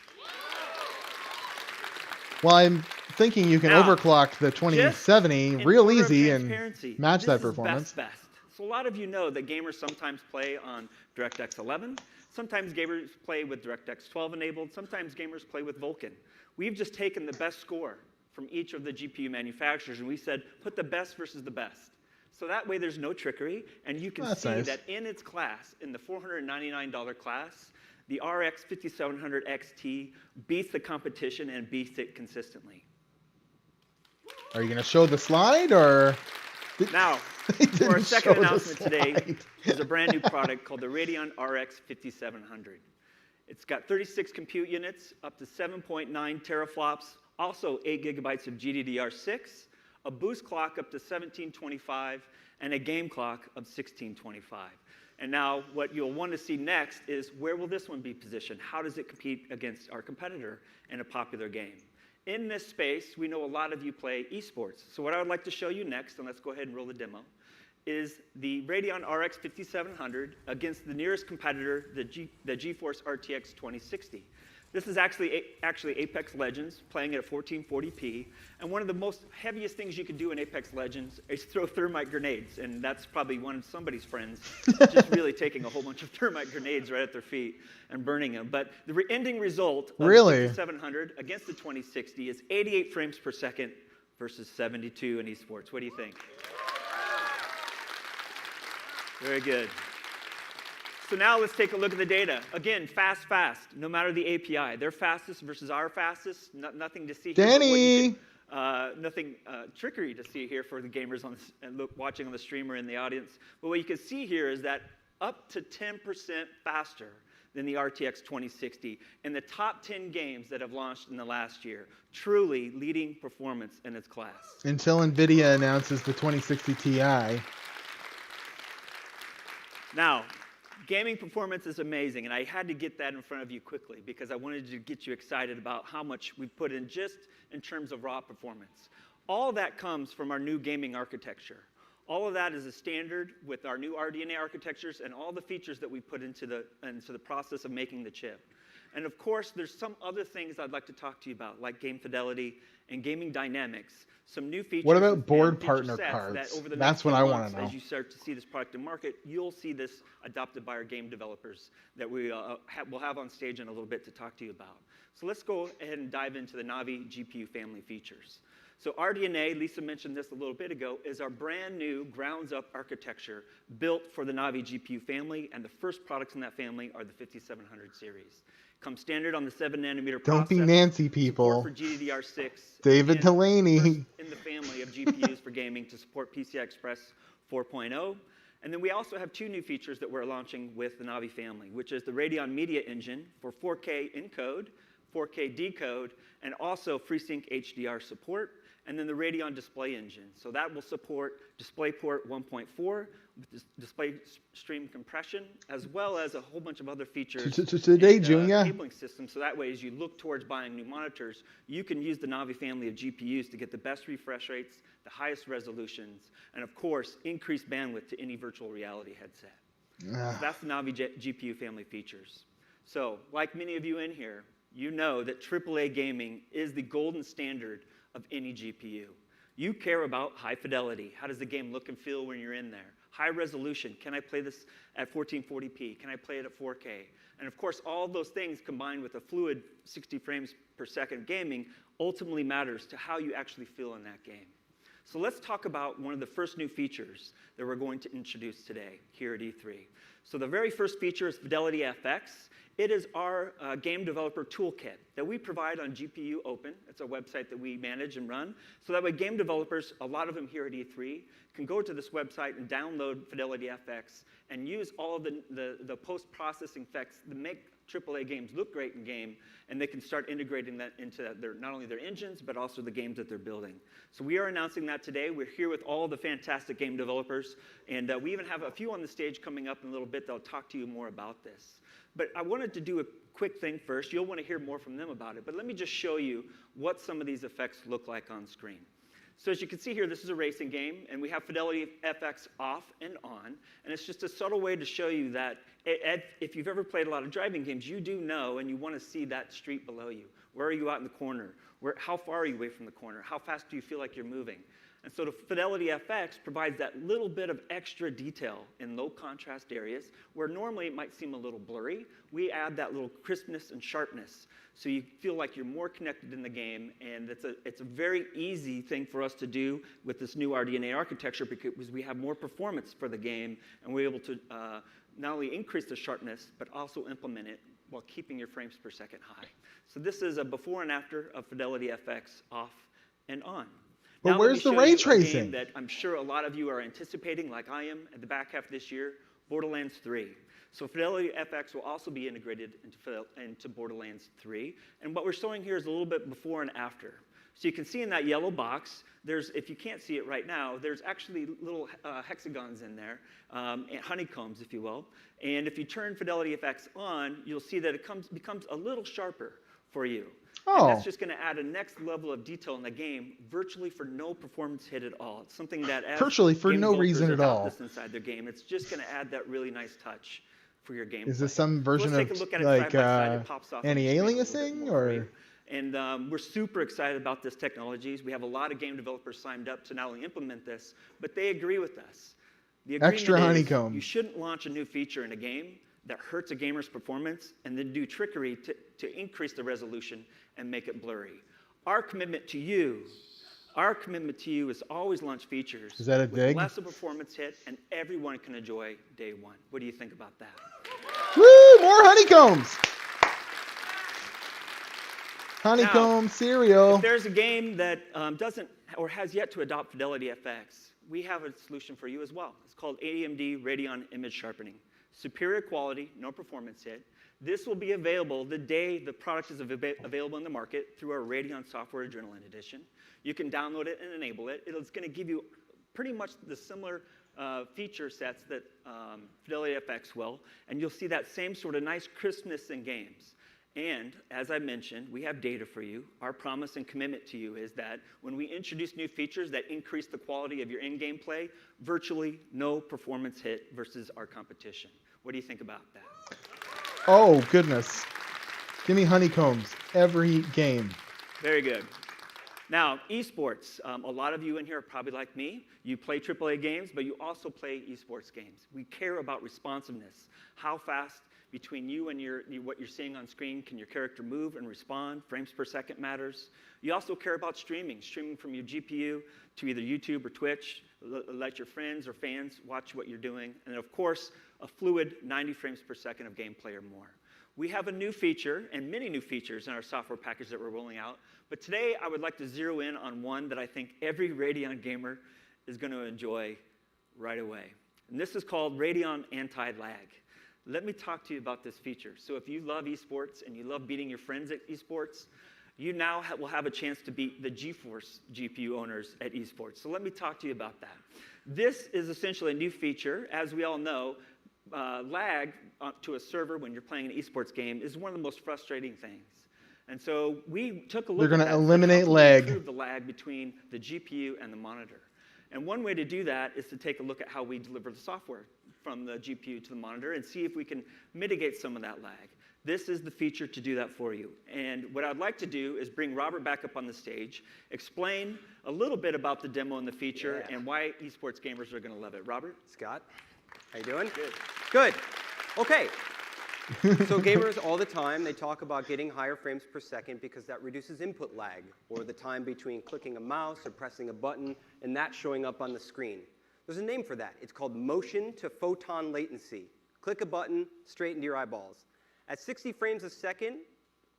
[SPEAKER 1] well, I'm thinking you can
[SPEAKER 5] Now,
[SPEAKER 1] overclock the 2070 real
[SPEAKER 5] order of
[SPEAKER 1] easy and
[SPEAKER 5] transparency,
[SPEAKER 1] match that
[SPEAKER 5] this is
[SPEAKER 1] performance.
[SPEAKER 5] best. So a lot of you know that gamers sometimes play on DirectX 11. Sometimes gamers play with DirectX 12 enabled. Sometimes gamers play with Vulkan. We've just taken the best score from each of the GPU manufacturers, and we said, put the best versus the best. So that way there's no trickery, and you can
[SPEAKER 1] That's
[SPEAKER 5] see
[SPEAKER 1] nice.
[SPEAKER 5] that in its class, in the $499 class, the RX 5700 XT beats the competition and beats it consistently.
[SPEAKER 1] Are you going to show the slide or?
[SPEAKER 5] Now,
[SPEAKER 1] They
[SPEAKER 5] for our
[SPEAKER 1] didn't
[SPEAKER 5] second
[SPEAKER 1] show the
[SPEAKER 5] announcement today
[SPEAKER 1] slide.
[SPEAKER 5] is a brand new product called the Radeon RX 5700. It's got 36 compute units, up to 7.9 teraflops, also 8 gigabytes of GDDR6, a boost clock up to 1725, and a game clock of 1625. And now what you'll want to see next is where will this one be positioned? How does it compete against our competitor in a popular game? in this space, we know a lot of you play esports. So what I would like to show you next, and let's go ahead and roll the demo, is the Radeon RX 5700 against the nearest competitor, the GeForce RTX 2060. This is actually Apex Legends, playing it at 1440p. And one of the most heaviest things you can do in Apex Legends is throw thermite grenades. And that's probably one of somebody's friends just really taking a whole bunch of thermite grenades right at their feet and burning them. But the ending result of the 5700 against the 2060 is 88 frames per second versus 72 in esports. What do you think? Very good. So now let's take a look at the data. Again, fast, no matter the API. Their fastest versus our fastest, nothing to see here.
[SPEAKER 1] Danny!
[SPEAKER 5] Nothing trickery to see here for the gamers on this, and watching on the stream or in the audience. But what you can see here is that up to 10% faster than the RTX 2060 in the top 10 games that have launched in the last year. Truly leading performance in its class.
[SPEAKER 1] Until NVIDIA announces the 2060 Ti.
[SPEAKER 5] Now, gaming performance is amazing, and I had to get that in front of you quickly because I wanted to get you excited about how much we put in just in terms of raw performance. All that comes from our new gaming architecture. All of that is a standard with our new RDNA architectures and all the features that we put into the process of making the chip. And of course, there's some other things I'd like to talk to you about, like game fidelity and gaming dynamics. Some new features.
[SPEAKER 1] What about board partner cards? That's what I want to know.
[SPEAKER 5] As you start to see this product in market, you'll see this adopted by our game developers that we will have on stage in a little bit to talk to you about. So let's go ahead and dive into the Navi GPU family features. So RDNA, Lisa mentioned this a little bit ago, is our brand new grounds-up architecture built for the Navi GPU family, and the first products in that family are the 5700 series. Comes standard on the 7-nanometer processor.
[SPEAKER 1] Don't be Nancy, people.
[SPEAKER 5] For GDDR6.
[SPEAKER 1] David Delaney.
[SPEAKER 5] In the family of GPUs for gaming to support PCI Express 4.0. And then we also have two new features that we're launching with the Navi family, which is the Radeon Media Engine for 4K encode, 4K decode, and also FreeSync HDR support. And then the Radeon Display Engine. So that will support DisplayPort 1.4 with display stream compression, as well as a whole bunch of other features.
[SPEAKER 1] Today, Junior.
[SPEAKER 5] Cabling system. So that way, as you look towards buying new monitors, you can use the Navi family of GPUs to get the best refresh rates, the highest resolutions, and of course, increased bandwidth to any virtual reality headset. So that's the Navi GPU family features. So, like many of you in here, you know that AAA gaming is the golden standard of any GPU. You care about high fidelity. How does the game look and feel when you're in there? High resolution. Can I play this at 1440p? Can I play it at 4K? And of course, all those things combined with a fluid 60 frames per second gaming ultimately matters to how you actually feel in that game. So let's talk about one of the first new features that we're going to introduce today here at E3. So the very first feature is FidelityFX. It is our game developer toolkit that we provide on GPU Open. It's a website that we manage and run. So that way game developers, a lot of them here at E3, can go to this website and download FidelityFX and use all of the post-processing effects that make AAA games look great in game, and they can start integrating that into not only their engines, but also the games that they're building. So we are announcing that today. We're here with all the fantastic game developers, and we even have a few on the stage coming up in a little bit that'll talk to you more about this. But I wanted to do a quick thing first. You'll want to hear more from them about it, but let me just show you what some of these effects look like on screen. So as you can see here, this is a racing game, and we have FidelityFX off and on, and it's just a subtle way to show you that if you've ever played a lot of driving games, you do know and you want to see that street below you. Where are you out in the corner? How far are you away from the corner? How fast do you feel like you're moving? And so the FidelityFX provides that little bit of extra detail in low contrast areas where normally it might seem a little blurry. We add that little crispness and sharpness so you feel like you're more connected in the game, and it's a very easy thing for us to do with this new RDNA architecture because we have more performance for the game, and we're able to not only increase the sharpness, but also implement it while keeping your frames per second high. So this is a before and after of FidelityFX off and on.
[SPEAKER 1] But
[SPEAKER 5] now
[SPEAKER 1] where's the ray tracing?
[SPEAKER 5] A game that I'm sure a lot of you are anticipating, like I am, at the back half of this year, Borderlands 3. So FidelityFX will also be integrated into Borderlands 3. And what we're showing here is a little bit before and after. So you can see in that yellow box, if you can't see it right now, there's actually little hexagons in there, and honeycombs, if you will. And if you turn FidelityFX on, you'll see that it becomes a little sharper for you.
[SPEAKER 1] Oh.
[SPEAKER 5] And that's just going to add a next level of detail in the game, virtually for no performance hit at all. It's something that as
[SPEAKER 1] Virtually for
[SPEAKER 5] game
[SPEAKER 1] no
[SPEAKER 5] developers
[SPEAKER 1] reason at
[SPEAKER 5] adopt
[SPEAKER 1] all.
[SPEAKER 5] this inside their game, it's just going to add that really nice touch for your gameplay.
[SPEAKER 1] Is this some version
[SPEAKER 5] so let's take
[SPEAKER 1] of
[SPEAKER 5] a look at it
[SPEAKER 1] like
[SPEAKER 5] side by side. It pops off on the screen a little bit
[SPEAKER 1] anti-aliasing,
[SPEAKER 5] more for
[SPEAKER 1] or?
[SPEAKER 5] you. And we're super excited about this technology. We have a lot of game developers signed up to not only implement this, but they agree with us. The agreement
[SPEAKER 1] Extra
[SPEAKER 5] is
[SPEAKER 1] honeycomb.
[SPEAKER 5] you shouldn't launch a new feature in a game that hurts a gamer's performance and then do trickery to increase the resolution and make it blurry. Our commitment to you is always launch features
[SPEAKER 1] Is that a
[SPEAKER 5] with
[SPEAKER 1] dig?
[SPEAKER 5] less of a performance hit and everyone can enjoy day one. What do you think about that?
[SPEAKER 1] Woo! More honeycombs. Honeycomb
[SPEAKER 5] Now,
[SPEAKER 1] cereal.
[SPEAKER 5] If there's a game that doesn't or has yet to adopt FidelityFX, we have a solution for you as well. It's called AMD Radeon Image Sharpening. Superior quality, no performance hit. This will be available the day the product is available in the market through our Radeon Software Adrenaline Edition. You can download it and enable it. It's going to give you pretty much the similar feature sets that FidelityFX will, and you'll see that same sort of nice crispness in games. And as I mentioned, we have data for you. Our promise and commitment to you is that when we introduce new features that increase the quality of your in-game play, virtually no performance hit versus our competition. What do you think about that?
[SPEAKER 1] Oh, goodness. Give me honeycombs every game.
[SPEAKER 5] Very good. Now, esports. A lot of you in here are probably like me. You play AAA games, but you also play esports games. We care about responsiveness. How fast between you and what you're seeing on screen can your character move and respond? Frames per second matters. You also care about streaming from your GPU to either YouTube or Twitch. Let your friends or fans watch what you're doing. And of course, a fluid 90 frames per second of gameplay or more. We have a new feature and many new features in our software package that we're rolling out. But today, I would like to zero in on one that I think every Radeon gamer is going to enjoy right away. And this is called Radeon Anti-Lag. Let me talk to you about this feature. So if you love esports and you love beating your friends at esports, you now will have a chance to beat the GeForce GPU owners at esports. So let me talk to you about that. This is essentially a new feature. As we all know, lag to a server when you're playing an esports game is one of the most frustrating things. And so we took a look at that.
[SPEAKER 1] They're going to eliminate lag.
[SPEAKER 5] Improve the lag between the GPU and the monitor. And one way to do that is to take a look at how we deliver the software from the GPU to the monitor and see if we can mitigate some of that lag. This is the feature to do that for you. And what I'd like to do is bring Robert back up on the stage, explain a little bit about the demo and the feature and why esports gamers are going to love it. Robert?
[SPEAKER 4] Scott, how you doing? Good. Good. Okay. So gamers all the time, they talk about getting higher frames per second because that reduces input lag, or the time between clicking a mouse or pressing a button and that showing up on the screen. There's a name for that. It's called motion to photon latency. Click a button, straight into your eyeballs. At 60 frames a second,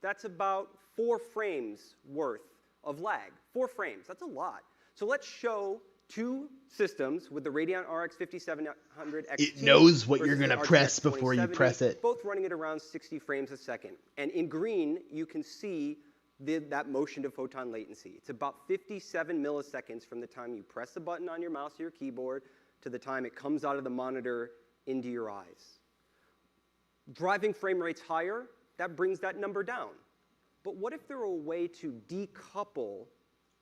[SPEAKER 4] that's about 4 frames worth of lag. 4 frames, that's a lot. So let's show two systems with the Radeon RX 5700 XT.
[SPEAKER 1] It knows what you're
[SPEAKER 4] versus
[SPEAKER 1] going to
[SPEAKER 4] the
[SPEAKER 1] press
[SPEAKER 4] RTX
[SPEAKER 1] before you
[SPEAKER 4] 2070,
[SPEAKER 1] press it.
[SPEAKER 4] Both running at around 60 frames a second. And in green, you can see that motion to photon latency. It's about 57 milliseconds from the time you press the button on your mouse or your keyboard to the time it comes out of the monitor into your eyes. Driving frame rates higher, that brings that number down. But what if there were a way to decouple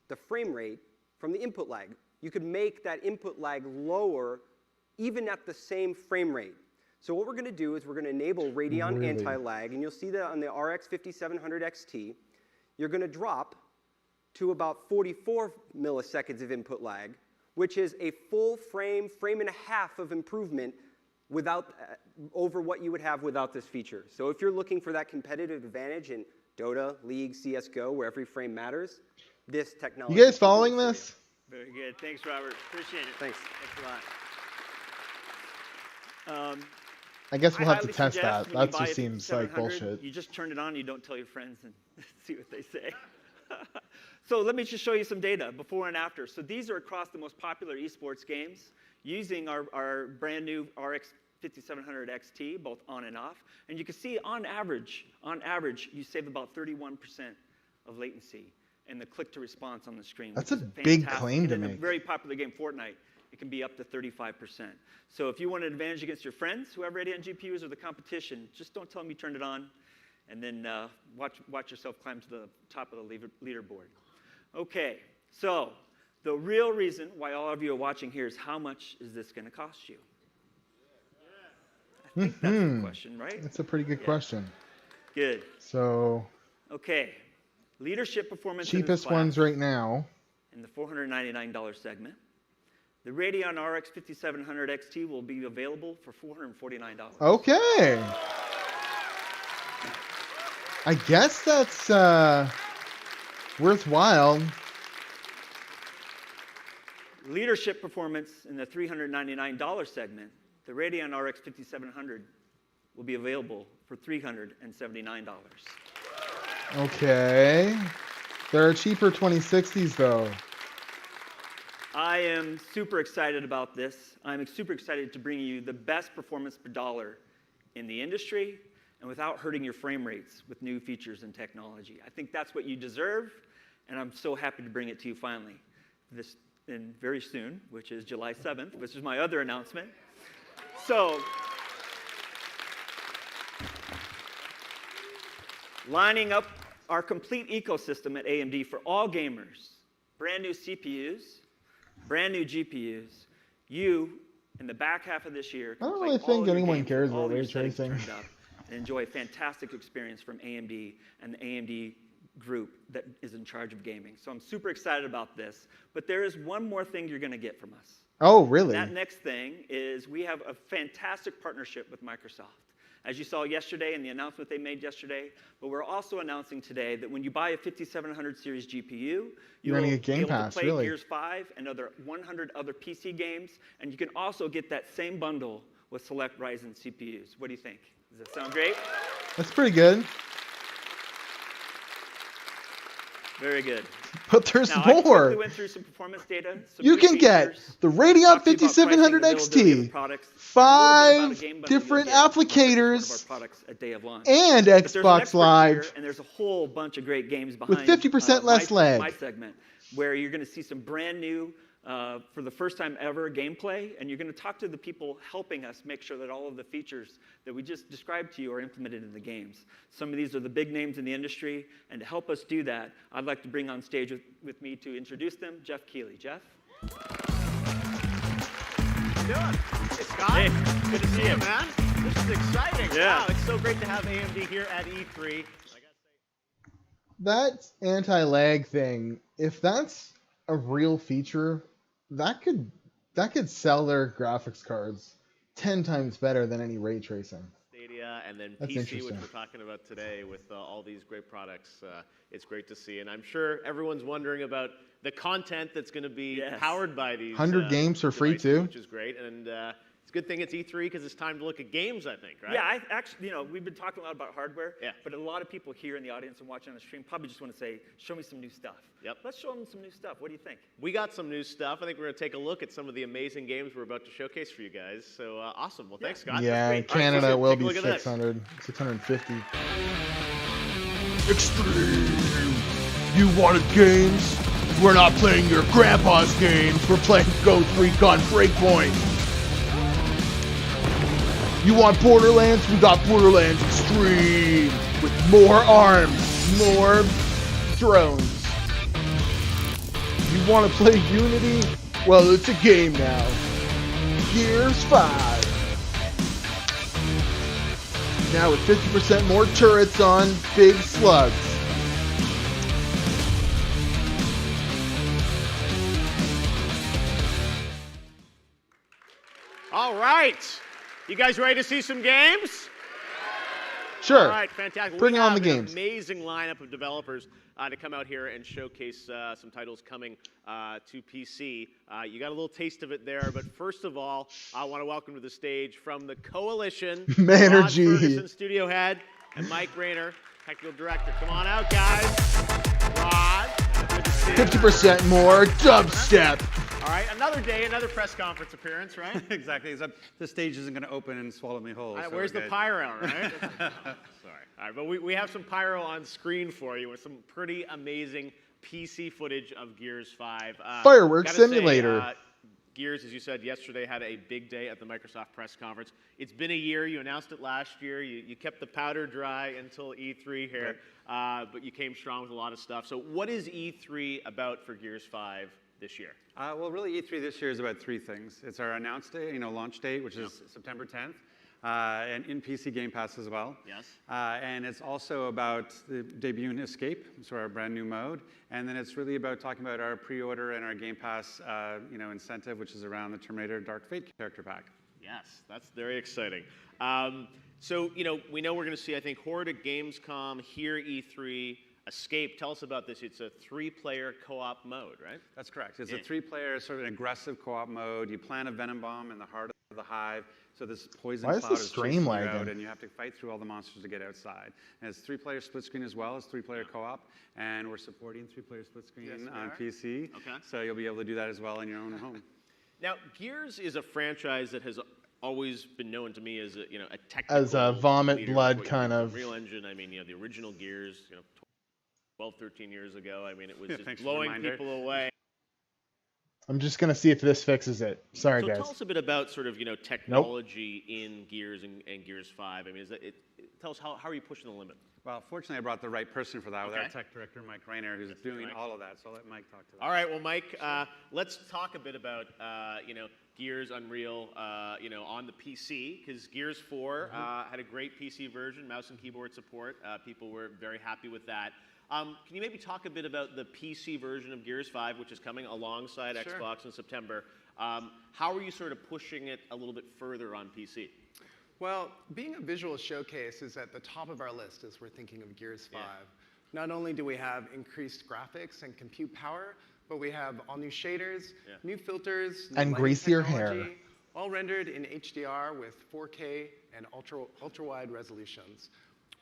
[SPEAKER 4] the frame rate from the input lag? You could make that input lag lower even at the same frame rate. So what we're going to do is we're going to enable Radeon Anti-Lag, and you'll see that on the RX 5700 XT. You're going to drop to about 44 milliseconds of input lag, which is a full frame and a half of improvement over what you would have without this feature. So if you're looking for that competitive advantage in Dota, League, CSGO, where every frame matters, this technology.
[SPEAKER 1] You guys following this?
[SPEAKER 5] Very good. Thanks, Robert. Appreciate it.
[SPEAKER 4] Thanks.
[SPEAKER 5] Thanks a lot.
[SPEAKER 1] I guess we'll have to
[SPEAKER 5] highly
[SPEAKER 1] test
[SPEAKER 5] suggest
[SPEAKER 1] that.
[SPEAKER 5] when you
[SPEAKER 1] That
[SPEAKER 5] buy
[SPEAKER 1] just
[SPEAKER 5] a
[SPEAKER 1] seems like
[SPEAKER 5] 5700,
[SPEAKER 1] bullshit.
[SPEAKER 5] You just turn it on, you don't tell your friends, and see what they say. So let me just show you some data, before and after. So these are across the most popular esports games using our brand new RX 5700 XT, both on and off. And you can see on average, you save about 31% of latency in the click-to-response on the screen.
[SPEAKER 1] That's a
[SPEAKER 5] which is
[SPEAKER 1] big
[SPEAKER 5] fantastic.
[SPEAKER 1] claim to
[SPEAKER 5] And in
[SPEAKER 1] make.
[SPEAKER 5] a very popular game, Fortnite, it can be up to 35%. So if you want an advantage against your friends who have Radeon GPUs or the competition, just don't tell them you turned it on. and then watch yourself climb to the top of the leaderboard. Okay, so the real reason why all of you are watching here is how much is this going to cost you? I think that's the question, right?
[SPEAKER 1] That's a pretty good question.
[SPEAKER 5] Good.
[SPEAKER 1] So,
[SPEAKER 5] okay, leadership performance
[SPEAKER 1] cheapest
[SPEAKER 5] in this class,
[SPEAKER 1] ones right now.
[SPEAKER 5] in the $499 segment. The Radeon RX 5700 XT will be available for $449.
[SPEAKER 1] Okay. I guess that's worthwhile.
[SPEAKER 5] Leadership performance in the $399 segment, the Radeon RX 5700 will be available for $379.
[SPEAKER 1] Okay. There are cheaper 2060s though.
[SPEAKER 5] I am super excited about this. I'm super excited to bring you the best performance per dollar in the industry and without hurting your frame rates with new features and technology. I think that's what you deserve, and I'm so happy to bring it to you finally. And very soon, which is July 7th, which is my other announcement. So, lining up our complete ecosystem at AMD for all gamers, brand new CPUs, brand new GPUs, you, in the back half of this year,
[SPEAKER 1] I don't really think anyone cares about ray tracing.
[SPEAKER 5] And enjoy a fantastic experience from AMD and the AMD group that is in charge of gaming. So I'm super excited about this. But there is one more thing you're going to get from us.
[SPEAKER 1] Oh, really?
[SPEAKER 5] That next thing is we have a fantastic partnership with Microsoft. As you saw yesterday in the announcement they made yesterday, but we're also announcing today that when you buy a 5700 series GPU, you will
[SPEAKER 1] get Game
[SPEAKER 5] be able
[SPEAKER 1] Pass,
[SPEAKER 5] to play
[SPEAKER 1] really?
[SPEAKER 5] Gears 5 and 100 other PC games, and you can also get that same bundle with select Ryzen CPUs. What do you think? Does that sound great?
[SPEAKER 1] That's pretty good.
[SPEAKER 5] Very good.
[SPEAKER 1] But there's
[SPEAKER 5] Now, I
[SPEAKER 1] more.
[SPEAKER 5] quickly went through some performance data. Some
[SPEAKER 1] You
[SPEAKER 5] new
[SPEAKER 1] can get
[SPEAKER 5] features,
[SPEAKER 1] the Radeon
[SPEAKER 5] talked to you about
[SPEAKER 1] 5700
[SPEAKER 5] pricing, availability of the
[SPEAKER 1] XT,
[SPEAKER 5] products,
[SPEAKER 1] 5
[SPEAKER 5] a little bit about a game bundle
[SPEAKER 1] different
[SPEAKER 5] you'll get from
[SPEAKER 1] applicators,
[SPEAKER 5] one of our products at day of launch.
[SPEAKER 1] and
[SPEAKER 5] But there's an
[SPEAKER 1] Xbox
[SPEAKER 5] expert
[SPEAKER 1] Live
[SPEAKER 5] here, and there's a whole bunch of great games
[SPEAKER 1] with
[SPEAKER 5] behind
[SPEAKER 1] 50% less lag.
[SPEAKER 5] my segment, where you're going to see some brand new, for the first time ever, gameplay, and you're going to talk to the people helping us make sure that all of the features that we just described to you are implemented in the games. Some of these are the big names in the industry, and to help us do that, I'd like to bring on stage with me to introduce them, Jeff Keighley. Jeff?
[SPEAKER 2] How you doing? Hey, Scott.
[SPEAKER 5] Hey.
[SPEAKER 2] Good to see you, man. This is exciting.
[SPEAKER 5] Yeah.
[SPEAKER 2] Wow, it's so great to have AMD here at E3.
[SPEAKER 1] That anti-lag thing, if that's a real feature, that could sell their graphics cards 10 times better than any ray tracing.
[SPEAKER 6] Stadia and then
[SPEAKER 1] That's
[SPEAKER 6] PC, which
[SPEAKER 1] interesting.
[SPEAKER 6] we're talking about today with all these great products. It's great to see. And I'm sure everyone's wondering about the content that's going to be powered by these
[SPEAKER 1] 100 games for free,
[SPEAKER 6] devices,
[SPEAKER 1] too.
[SPEAKER 6] Which is great. And it's a good thing it's E3 because it's time to look at games, I think, right?
[SPEAKER 5] Yeah, I actually, we've been talking a lot about hardware,
[SPEAKER 6] Yeah.
[SPEAKER 5] but a lot of people here in the audience and watching on the stream probably just want to say, show me some new stuff.
[SPEAKER 6] Yep.
[SPEAKER 5] Let's show them some new stuff. What do you think?
[SPEAKER 6] We got some new stuff. I think we're going to take a look at some of the amazing games we're about to showcase for you guys. So awesome. Well, thanks, Scott.
[SPEAKER 1] Yeah,
[SPEAKER 6] That's great.
[SPEAKER 1] Canada
[SPEAKER 6] All right,
[SPEAKER 1] will
[SPEAKER 6] take a
[SPEAKER 1] be
[SPEAKER 6] look at this.
[SPEAKER 1] 600, 650. Extreme! You wanted games? We're not playing your grandpa's games. We're playing Ghost Recon Breakpoint. You want Borderlands? We got Borderlands Extreme with more arms, more drones. You want to play Unity? Well, it's a game now. Gears 5. Now with 50% more turrets on big slugs.
[SPEAKER 6] All right. You guys ready to see some games?
[SPEAKER 1] Sure.
[SPEAKER 6] All right, fantastic.
[SPEAKER 1] Bring
[SPEAKER 6] we
[SPEAKER 1] on
[SPEAKER 6] have
[SPEAKER 1] the
[SPEAKER 6] an
[SPEAKER 1] games.
[SPEAKER 6] amazing lineup of developers to come out here and showcase some titles coming to PC. You got a little taste of it there, but first of all, I want to welcome to the stage from the Coalition,
[SPEAKER 1] Manergy.
[SPEAKER 6] Rod Ferguson, studio head, and Mike Rayner, technical director. Come on out, guys. Rod, good to see you.
[SPEAKER 1] 50% more dubstep.
[SPEAKER 6] All right, another day, another press conference appearance, right?
[SPEAKER 7] Exactly, except the stage isn't going to open and swallow me whole.
[SPEAKER 6] All right,
[SPEAKER 7] so
[SPEAKER 6] where's
[SPEAKER 7] we're
[SPEAKER 6] the
[SPEAKER 7] good.
[SPEAKER 6] pyro, right? Sorry. All right, but we have some pyro on screen for you with some pretty amazing PC footage of Gears 5.
[SPEAKER 1] Fireworks
[SPEAKER 6] Gotta say,
[SPEAKER 1] simulator.
[SPEAKER 6] Gears, as you said yesterday, had a big day at the Microsoft press conference. It's been a year. You announced it last year. You kept the powder dry until E3 here, but you came strong with a lot of stuff. So what is E3 about for Gears 5 this year?
[SPEAKER 7] Well, really, E3 this year is about three things. It's our announced day, launch date, which is September 10th. And in PC Game Pass as well.
[SPEAKER 6] Yes.
[SPEAKER 7] And it's also about the debuting Escape, so our brand new mode. And then it's really about talking about our pre-order and our Game Pass, incentive, which is around the Terminator Dark Fate character pack.
[SPEAKER 6] Yes, that's very exciting. So, we know we're going to see, I think, Horde at Gamescom, here E3, Escape. Tell us about this. It's a 3-player co-op mode, right?
[SPEAKER 7] That's correct. It's a 3-player sort of an aggressive co-op mode. You plant a venom bomb in the heart of the hive. So this poison cloud is chasing you out, and you have to fight through all the monsters to get outside. And it's 3-player split screen as well as 3-player co-op, and we're supporting 3-player split screen on PC. Okay. So you'll be able to do that as well in your own home.
[SPEAKER 6] Now, Gears is a franchise that has always been known to me as a technical
[SPEAKER 1] as a vomit
[SPEAKER 6] leader,
[SPEAKER 1] blood kind of
[SPEAKER 6] Real Engine. I mean, the original Gears, 12, 13 years ago. I mean, it was just blowing people away.
[SPEAKER 1] I'm just going to see if this fixes it. Sorry, guys.
[SPEAKER 6] So tell us a bit about sort of, technology in Gears and Gears 5. I mean, tell us how are you pushing the limit?
[SPEAKER 7] Well, fortunately, I brought the right person for that with our tech director, Mike Rayner, who's doing all of that. So I'll let Mike talk to that.
[SPEAKER 6] All right, well, Mike, let's talk a bit about, Gears Unreal, on the PC, because Gears 4 had a great PC version, mouse and keyboard support. People were very happy with that. Can you maybe talk a bit about the PC version of Gears 5, which is coming alongside Xbox in September? How are you sort of pushing it a little bit further on PC?
[SPEAKER 8] Well, being a visual showcase is at the top of our list as we're thinking of Gears 5. Not only do we have increased graphics and compute power, but we have all new shaders, new filters, new
[SPEAKER 1] and greasier hair,
[SPEAKER 8] all rendered in HDR with 4K and ultra-wide resolutions.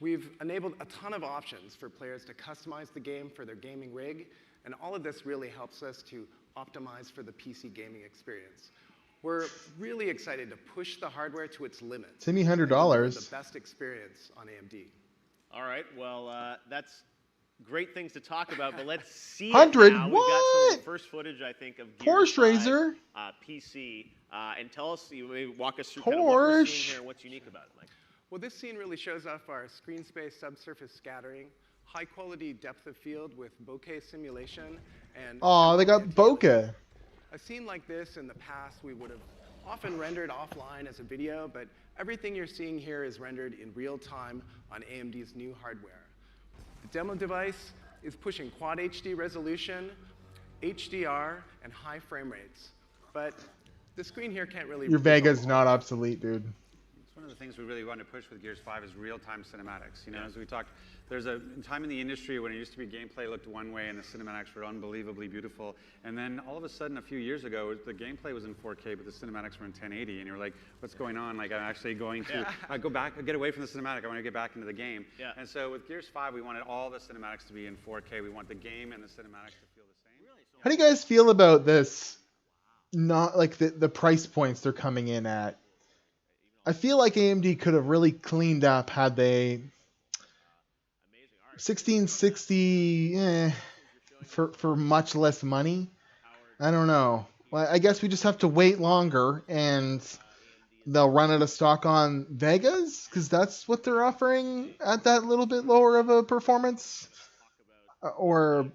[SPEAKER 8] We've enabled a ton of options for players to customize the game for their gaming rig, and all of this really helps us to optimize for the PC gaming experience. We're really excited to push the hardware to its limits.
[SPEAKER 1] Timmy, $100.
[SPEAKER 8] The best experience on AMD.
[SPEAKER 6] All right, well, that's great things to talk about, but let's see
[SPEAKER 1] 100.
[SPEAKER 6] It now.
[SPEAKER 1] What?
[SPEAKER 6] We've got some of the first footage, I think, of Gears 5 PC, and tell us, maybe walk us through kind of what we're seeing here and what's unique about it, Mike.
[SPEAKER 8] Well, this scene really shows off our screen space subsurface scattering, high-quality depth of field with bokeh simulation, and
[SPEAKER 1] they got bokeh.
[SPEAKER 8] A scene like this in the past we would have often rendered offline as a video, but everything you're seeing here is rendered in real time on AMD's new hardware. The demo device is pushing Quad HD resolution, HDR, and high frame rates, but the screen here can't really.
[SPEAKER 1] Your Vega's not obsolete, dude.
[SPEAKER 7] One of the things we really want to push with Gears 5 is real-time cinematics. As we talked, there's a time in the industry when it used to be gameplay looked one way and the cinematics were unbelievably beautiful. And then all of a sudden, a few years ago, the gameplay was in 4K, but the cinematics were in 1080. And you're like, what's going on? Like, I'm actually going to go back, get away from the cinematic. I want to get back into the game. And so with Gears 5, we wanted all the cinematics to be in 4K. We want the game and the cinematics to feel the same.
[SPEAKER 1] How do you guys feel about this? Not like the price points they're coming in at. I feel like AMD could have really cleaned up had they 1660 for much less money. I don't know. Well, I guess we just have to wait longer and they'll run out of stock on Vegas because that's what they're offering at that little bit lower of a performance, or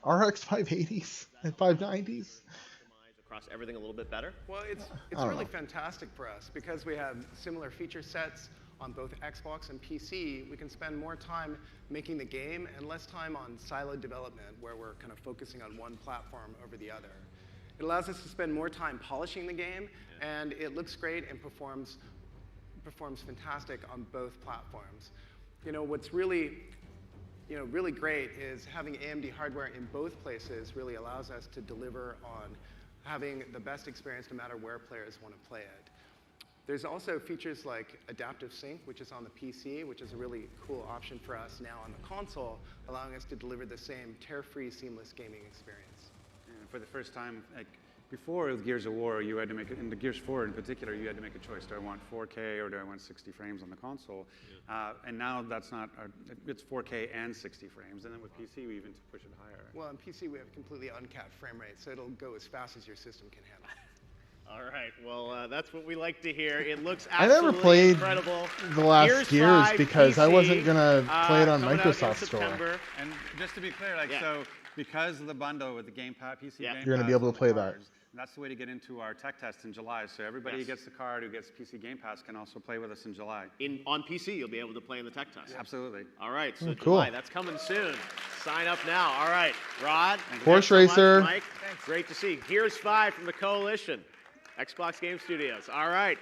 [SPEAKER 1] RX 580s and 590s.
[SPEAKER 6] Everything a little bit better?
[SPEAKER 8] Well, it's really fantastic for us because we have similar feature sets on both Xbox and PC. We can spend more time making the game and less time on siloed development where we're kind of focusing on one platform over the other. It allows us to spend more time polishing the game, and it looks great and performs fantastic on both platforms. What's really great is having AMD hardware in both places really allows us to deliver on having the best experience no matter where players want to play it. There's also features like adaptive sync, which is on the PC, which is a really cool option for us now on the console, allowing us to deliver the same tear-free, seamless gaming experience.
[SPEAKER 7] And for the first time, Before, with Gears of War, you had to make it, in the Gears 4 in particular, you had to make a choice. Do I want 4K or do I want 60 frames on the console? And now that's not, it's 4K and 60 frames. And then with PC, we even push it higher.
[SPEAKER 8] Well, on PC, we have completely uncapped frame rate, so it'll go as fast as your system can handle.
[SPEAKER 6] All right, well, that's what we like to hear. It looks
[SPEAKER 1] I
[SPEAKER 6] absolutely
[SPEAKER 1] never played
[SPEAKER 6] incredible.
[SPEAKER 1] the last Gears because I wasn't going to play it on
[SPEAKER 6] coming out in
[SPEAKER 1] Microsoft Store.
[SPEAKER 6] September.
[SPEAKER 7] And just to be clear, like, so because of the bundle with the Game Pass, PC Game Pass,
[SPEAKER 1] you're going to be able to play that.
[SPEAKER 7] That's the way to get into our tech test in July. So everybody who gets the card, who gets PC Game Pass, can also play with us in July.
[SPEAKER 6] On PC, you'll be able to play in the tech test.
[SPEAKER 7] Absolutely.
[SPEAKER 6] All right, so
[SPEAKER 1] cool.
[SPEAKER 6] July, that's coming soon. Sign up now. All right, Rod.
[SPEAKER 1] Horse
[SPEAKER 6] thanks so
[SPEAKER 1] Racer.
[SPEAKER 6] much, Mike. Thanks. Great to see. Gears 5 from the Coalition. Xbox Game Studios. All right.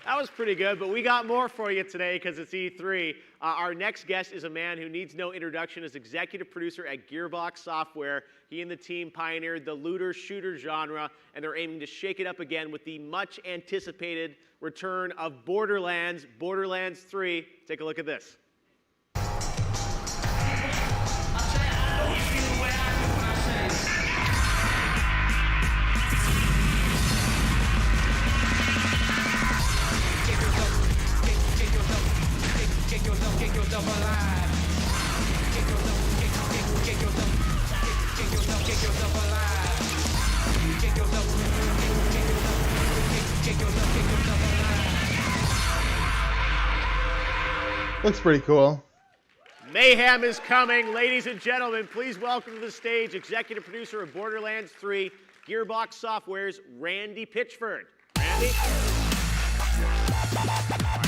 [SPEAKER 6] That was pretty good, but we got more for you today because it's E3. Our next guest is a man who needs no introduction as executive producer at Gearbox Software. He and the team pioneered the looter-shooter genre, and they're aiming to shake it up again with the much-anticipated return of Borderlands, Borderlands 3. Take a look at this.
[SPEAKER 1] Looks pretty cool.
[SPEAKER 6] Mayhem is coming. Ladies and gentlemen, please welcome to the stage executive producer of Borderlands 3, Gearbox Software's Randy Pitchford. Randy?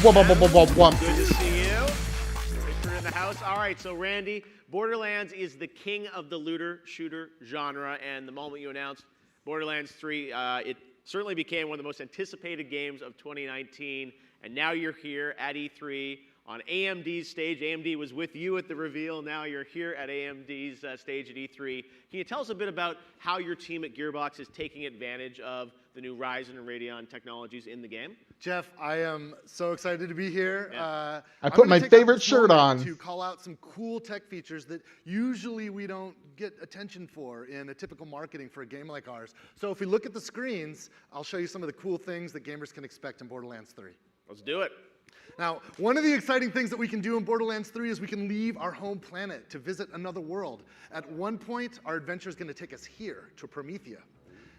[SPEAKER 6] Good to see you. Pitchford in the house. All right, so Randy, Borderlands is the king of the looter-shooter genre, and the moment you announced Borderlands 3, it certainly became one of the most anticipated games of 2019, and now you're here at E3 on AMD's stage. AMD was with you at the reveal. Now you're here at AMD's stage at E3. Can you tell us a bit about how your team at Gearbox is taking advantage of the new Ryzen and Radeon technologies in the game?
[SPEAKER 9] Jeff, I am so excited to be here.
[SPEAKER 6] Yeah.
[SPEAKER 1] I put my favorite shirt on.
[SPEAKER 9] To call out some cool tech features that usually we don't get attention for in a typical marketing for a game like ours. So if we look at the screens, I'll show you some of the cool things that gamers can expect in Borderlands 3.
[SPEAKER 6] Let's do it.
[SPEAKER 9] Now, one of the exciting things that we can do in Borderlands 3 is we can leave our home planet to visit another world. At one point, our adventure is going to take us here to Promethea.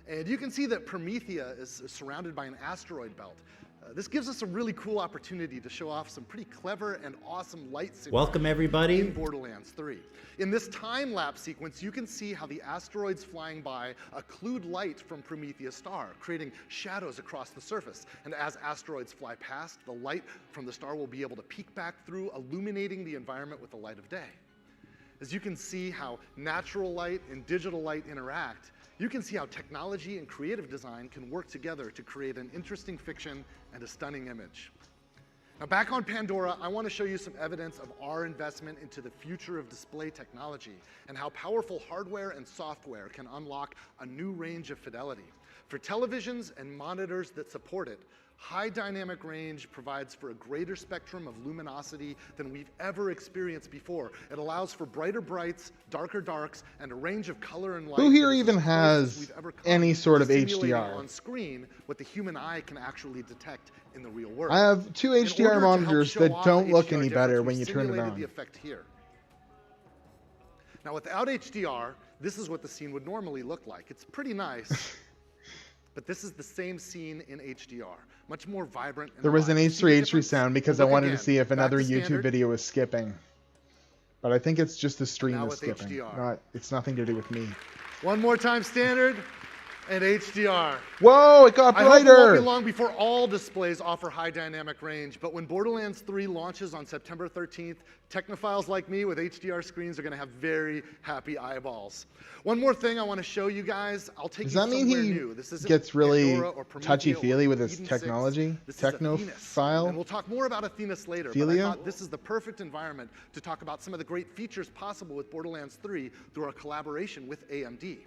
[SPEAKER 9] And you can see that Promethea is surrounded by an asteroid belt. This gives us a really cool opportunity to show off some pretty clever and awesome light signals.
[SPEAKER 10] Welcome, everybody.
[SPEAKER 9] In Borderlands 3. In this time-lapse sequence, you can see how the asteroids flying by occlude light from Promethea's star, creating shadows across the surface. And as asteroids fly past, the light from the star will be able to peek back through, illuminating the environment with the light of day. As you can see how natural light and digital light interact, you can see how technology and creative design can work together to create an interesting fiction and a stunning image. Now, back on Pandora, I want to show you some evidence of our investment into the future of display technology and how powerful hardware and software can unlock a new range of fidelity. For televisions and monitors that support it, high dynamic range provides for a greater spectrum of luminosity than we've ever experienced before. It allows for brighter brights, darker darks, and a range of color and light.
[SPEAKER 1] Who here even has any sort of HDR?
[SPEAKER 9] On screen, what the human eye can actually detect in the real world.
[SPEAKER 1] I have two HDR monitors that don't look any better when you turn it on.
[SPEAKER 9] The effect here. Now, without HDR, this is what the scene would normally look like. It's pretty nice. But this is the same scene in HDR, much more vibrant.
[SPEAKER 1] There was an H3 sound because I wanted to see if another YouTube video was skipping. But I think it's just the stream is skipping. It's nothing to do with me.
[SPEAKER 9] One more time, standard and HDR.
[SPEAKER 1] Whoa, it got brighter!
[SPEAKER 9] I hope it won't be long before all displays offer high dynamic range, but when Borderlands 3 launches on September 13th, technophiles like me with HDR screens are going to have very happy eyeballs. One more thing I want to show you guys. I'll take you somewhere new.
[SPEAKER 1] Does that mean he gets really touchy-feely with his technology? Technophile?
[SPEAKER 9] And we'll talk more about Athenas later, but I thought this is the perfect environment to talk about some of the great features possible with Borderlands 3 through our collaboration with AMD.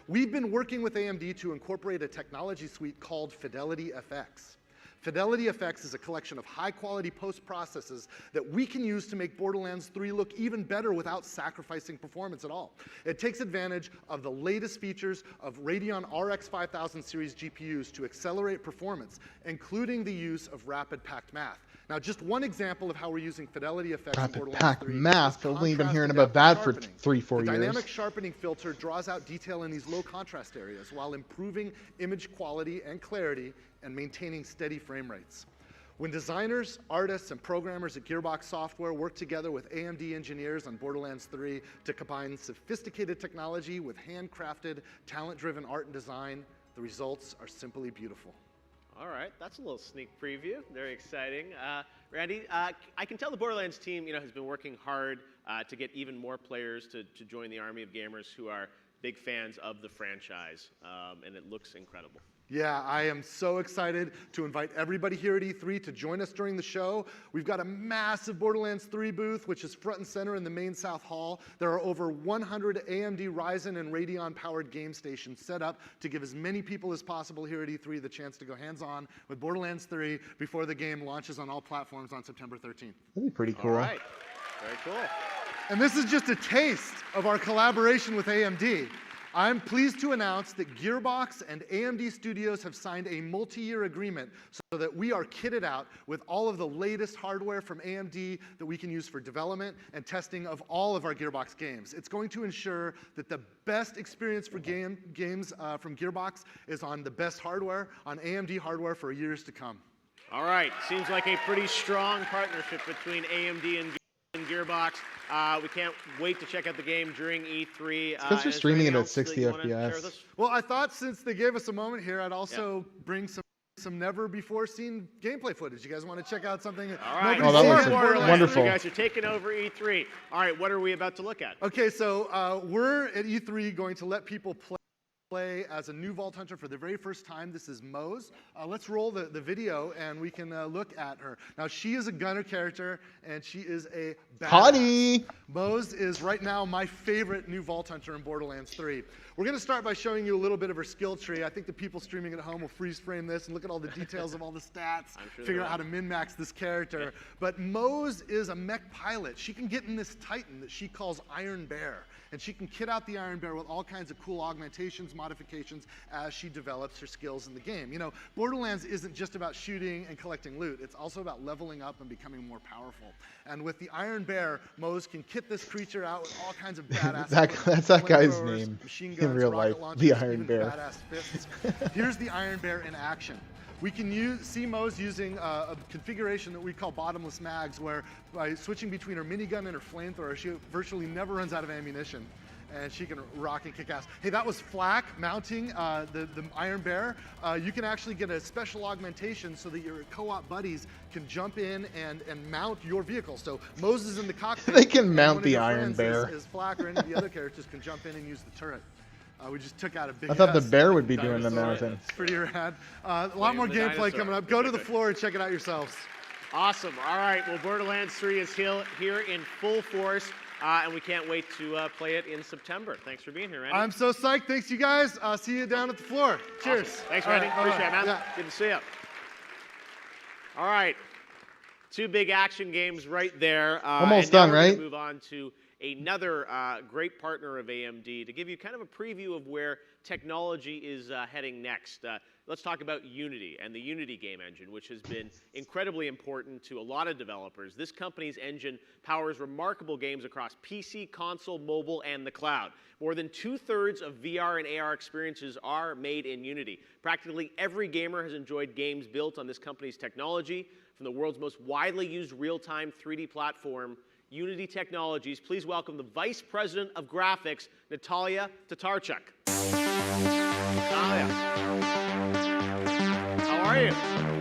[SPEAKER 9] We've been working with AMD to incorporate a technology suite called FidelityFX. FidelityFX is a collection of high-quality post-processes that we can use to make Borderlands 3 look even better without sacrificing performance at all. It takes advantage of the latest features of Radeon RX 5000 series GPUs to accelerate performance, including the use of rapid packed math. Now, just one example of how we're using FidelityFX in Borderlands 3
[SPEAKER 1] math.
[SPEAKER 9] is
[SPEAKER 1] I've only been
[SPEAKER 9] contrast
[SPEAKER 1] hearing
[SPEAKER 9] and
[SPEAKER 1] about
[SPEAKER 9] depth
[SPEAKER 1] that for
[SPEAKER 9] sharpening.
[SPEAKER 1] 3-4 years.
[SPEAKER 9] The dynamic sharpening filter draws out detail in these low contrast areas while improving image quality and clarity and maintaining steady frame rates. When designers, artists, and programmers at Gearbox Software work together with AMD engineers on Borderlands 3 to combine sophisticated technology with handcrafted, talent-driven art and design, the results are simply beautiful.
[SPEAKER 6] All right, that's a little sneak preview. Very exciting. Randy, I can tell the Borderlands team, has been working hard to get even more players to join the army of gamers who are big fans of the franchise, and it looks incredible.
[SPEAKER 9] Yeah, I am so excited to invite everybody here at E3 to join us during the show. We've got a massive Borderlands 3 booth, which is front and center in the main South Hall. There are over 100 AMD Ryzen and Radeon-powered game stations set up to give as many people as possible here at E3 the chance to go hands-on with Borderlands 3 before the game launches on all platforms on September 13th.
[SPEAKER 1] That'd be pretty cool.
[SPEAKER 6] All right, very cool.
[SPEAKER 9] And this is just a taste of our collaboration with AMD. I'm pleased to announce that Gearbox and AMD Studios have signed a multi-year agreement so that we are kitted out with all of the latest hardware from AMD that we can use for development and testing of all of our Gearbox games. It's going to ensure that the best experience for games from Gearbox is on the best hardware, on AMD hardware for years to come.
[SPEAKER 6] All right, seems like a pretty strong partnership between AMD and Gearbox. We can't wait to check out the game during E3.
[SPEAKER 1] Because you're streaming it at 60 FPS.
[SPEAKER 9] Well, I thought since they gave us a moment here, I'd also bring some never-before-seen gameplay footage. You guys want to check out something?
[SPEAKER 6] All right.
[SPEAKER 1] Oh, that looks wonderful.
[SPEAKER 6] You guys are taking over E3. All right, what are we about to look at?
[SPEAKER 9] Okay, so we're at E3 going to let people play as a new Vault Hunter for the very first time. This is Mose. Let's roll the video and we can look at her. Now, she is a gunner character and she is a badass.
[SPEAKER 1] Hottie!
[SPEAKER 9] Mose is right now my favorite new Vault Hunter in Borderlands 3. We're going to start by showing you a little bit of her skill tree. I think the people streaming at home will freeze frame this and look at all the details of all the stats, figure out how to min-max this character. But Mose is a mech pilot. She can get in this Titan that she calls Iron Bear. And she can kit out the Iron Bear with all kinds of cool augmentations, modifications, as she develops her skills in the game. Borderlands isn't just about shooting and collecting loot. It's also about leveling up and becoming more powerful. And with the Iron Bear, Mose can kit this creature out with all kinds of badass
[SPEAKER 1] That's that guy's name
[SPEAKER 9] machine guns,
[SPEAKER 1] in real life,
[SPEAKER 9] launchers,
[SPEAKER 1] the Iron
[SPEAKER 9] even
[SPEAKER 1] Bear.
[SPEAKER 9] Badass fists. Here's the Iron Bear in action. We can see Mose using a configuration that we call bottomless mags, where by switching between her minigun and her flamethrower, she virtually never runs out of ammunition. And she can rock and kick ass. Hey, that was Flak mounting the Iron Bear. You can actually get a special augmentation so that your co-op buddies can jump in and mount your vehicle. So Mose is in the cockpit.
[SPEAKER 1] They can mount the Iron Bear.
[SPEAKER 9] As Flak or any of the other characters can jump in and use the turret. We just took out a big.
[SPEAKER 1] I thought the bear would be doing the mounting.
[SPEAKER 9] It's pretty rad. A lot more gameplay coming up. Go to the floor and check it out yourselves.
[SPEAKER 6] Awesome. All right. Well, Borderlands 3 is here in full force, and we can't wait to play it in September. Thanks for being here, Randy.
[SPEAKER 9] I'm so psyched. Thanks, you guys. See you down at the floor. Cheers.
[SPEAKER 6] Awesome. Thanks, Randy. Appreciate it, man.
[SPEAKER 9] Yeah.
[SPEAKER 6] Good to see you. All right. Two big action games right there.
[SPEAKER 1] Almost done, right?
[SPEAKER 6] Move on to another great partner of AMD to give you kind of a preview of where technology is heading next. Let's talk about Unity and the Unity game engine, which has been incredibly important to a lot of developers. This company's engine powers remarkable games across PC, console, mobile, and the cloud. More than 2/3 of VR and AR experiences are made in Unity. Practically every gamer has enjoyed games built on this company's technology. From the world's most widely used real-time 3D platform, Unity Technologies, please welcome the Vice President of Graphics, Natalia Tatarchuk. Natalia, how are you?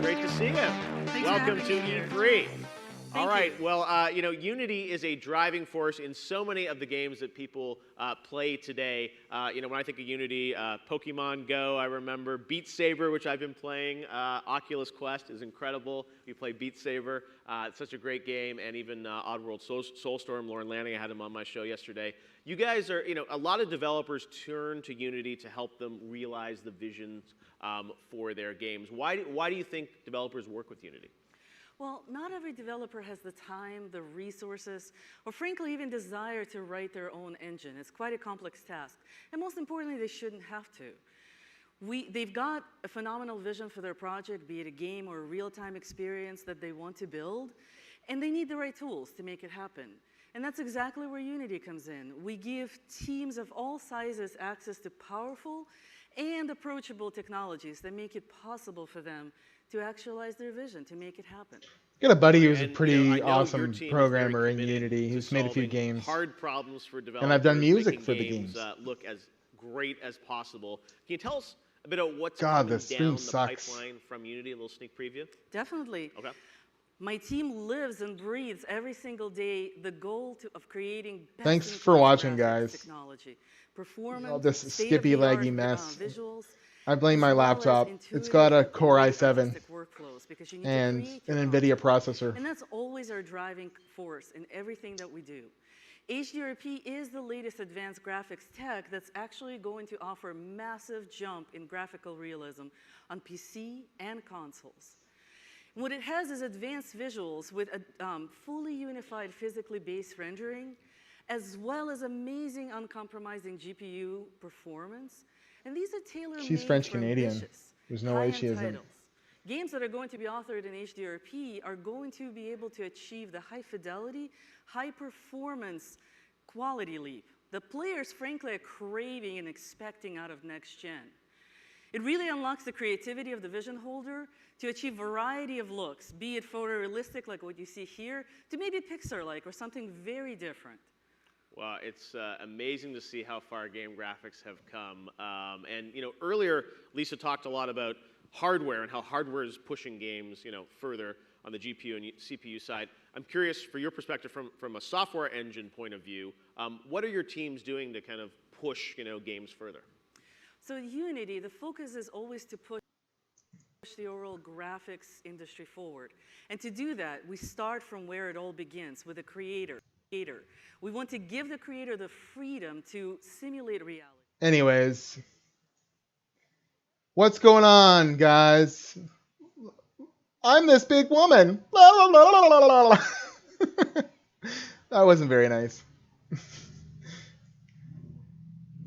[SPEAKER 6] Great to see you.
[SPEAKER 10] Thanks
[SPEAKER 6] Welcome
[SPEAKER 10] for
[SPEAKER 6] to
[SPEAKER 10] having me
[SPEAKER 6] E3. All right. Well, you know, Unity is a driving force in so many of the games that people play today. You know, when I think of Unity, Pokemon Go, I remember Beat Saber, which I've been playing. Oculus Quest is incredible. We play Beat Saber. It's such a great game. And even Oddworld Soulstorm, Lauren Lanning, I had him on my show yesterday. You guys are, you know, a lot of developers turn to Unity to help them realize the visions for their games. Why do you think developers work with Unity?
[SPEAKER 10] Well, not every developer has the time, the resources, or frankly even desire to write their own engine. It's quite a complex task. And most importantly, they shouldn't have to. They've got a phenomenal vision for their project, be it a game or a real-time experience that they want to build, and they need the right tools to make it happen. And that's exactly where Unity comes in. We give teams of all sizes access to powerful and approachable technologies that make it possible for them to actualize their vision, to make it happen.
[SPEAKER 1] Got a buddy who's a
[SPEAKER 6] And,
[SPEAKER 1] pretty
[SPEAKER 6] you know, I know your
[SPEAKER 1] awesome
[SPEAKER 6] team is
[SPEAKER 1] programmer
[SPEAKER 6] very
[SPEAKER 1] in
[SPEAKER 6] committed
[SPEAKER 1] Unity.
[SPEAKER 6] to
[SPEAKER 1] Who's made a few
[SPEAKER 6] solving
[SPEAKER 1] games.
[SPEAKER 6] hard problems for developers,
[SPEAKER 1] And I've done music
[SPEAKER 6] making
[SPEAKER 1] for the games.
[SPEAKER 6] Look as great as possible. Can you tell us a bit about what's
[SPEAKER 1] God,
[SPEAKER 6] coming
[SPEAKER 1] the stream
[SPEAKER 6] down the
[SPEAKER 1] sucks.
[SPEAKER 6] pipeline from Unity? A little sneak preview.
[SPEAKER 10] Definitely.
[SPEAKER 6] Okay.
[SPEAKER 10] My team lives and breathes every single day the goal of creating
[SPEAKER 1] Thanks for watching,
[SPEAKER 10] graphics
[SPEAKER 1] guys.
[SPEAKER 10] technology, performance,
[SPEAKER 1] All this skippy,
[SPEAKER 10] state-of-the-art,
[SPEAKER 1] laggy mess.
[SPEAKER 10] visuals,
[SPEAKER 1] I blame
[SPEAKER 10] as
[SPEAKER 1] my
[SPEAKER 10] well as
[SPEAKER 1] laptop. It's
[SPEAKER 10] intuitive
[SPEAKER 1] got a
[SPEAKER 10] and
[SPEAKER 1] Core
[SPEAKER 10] really
[SPEAKER 1] i7
[SPEAKER 10] artistic workflows, because you need to
[SPEAKER 1] and
[SPEAKER 10] create your
[SPEAKER 1] an NVIDIA
[SPEAKER 10] content.
[SPEAKER 1] processor.
[SPEAKER 10] And that's always our driving force in everything that we do. HDRP is the latest advanced graphics tech that's actually going to offer a massive jump in graphical realism on PC and consoles. What it has is advanced visuals with a fully unified physically based rendering, as well as amazing uncompromising GPU performance. And these are tailor-made
[SPEAKER 1] She's French-Canadian. There's no way she isn't.
[SPEAKER 10] titles. Games that are going to be authored in HDRP are going to be able to achieve the high fidelity, high performance quality leap that players frankly are craving and expecting out of next gen. It really unlocks the creativity of the vision holder to achieve variety of looks, be it photorealistic like what you see here, to maybe Pixar-like or something very different.
[SPEAKER 6] Well, it's amazing to see how far game graphics have come. And you know, earlier Lisa talked a lot about hardware and how hardware is pushing games, you know, further on the GPU and CPU side. I'm curious, for your perspective, from a software engine point of view, what are your teams doing to kind of push, you know, games further?
[SPEAKER 10] So at Unity, the focus is always to push the overall graphics industry forward. And to do that, we start from where it all begins, with the creator. We want to give the creator the freedom to simulate reality.
[SPEAKER 1] Anyways, what's going on, guys? I'm this big woman. That wasn't very nice.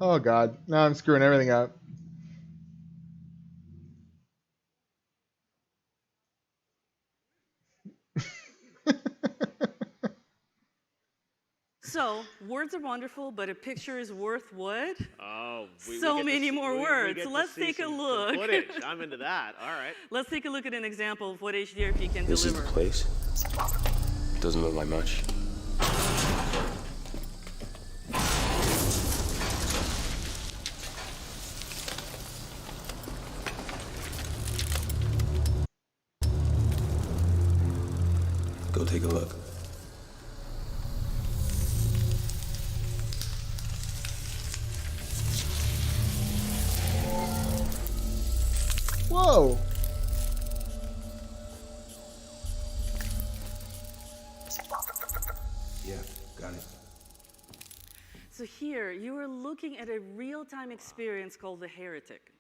[SPEAKER 1] Oh God, now I'm screwing everything up.
[SPEAKER 10] So, words are wonderful, but a picture is worth what?
[SPEAKER 6] Oh,
[SPEAKER 10] so many more words. So let's take a look.
[SPEAKER 6] Footage. I'm into that. All right.
[SPEAKER 10] Let's take a look at an example of what HDRP can
[SPEAKER 11] This
[SPEAKER 10] deliver.
[SPEAKER 11] is the place. Doesn't look like much. Go take a look.
[SPEAKER 1] Whoa.
[SPEAKER 11] Yeah, got it.
[SPEAKER 10] So here, you are looking at a real-time experience called The Heretic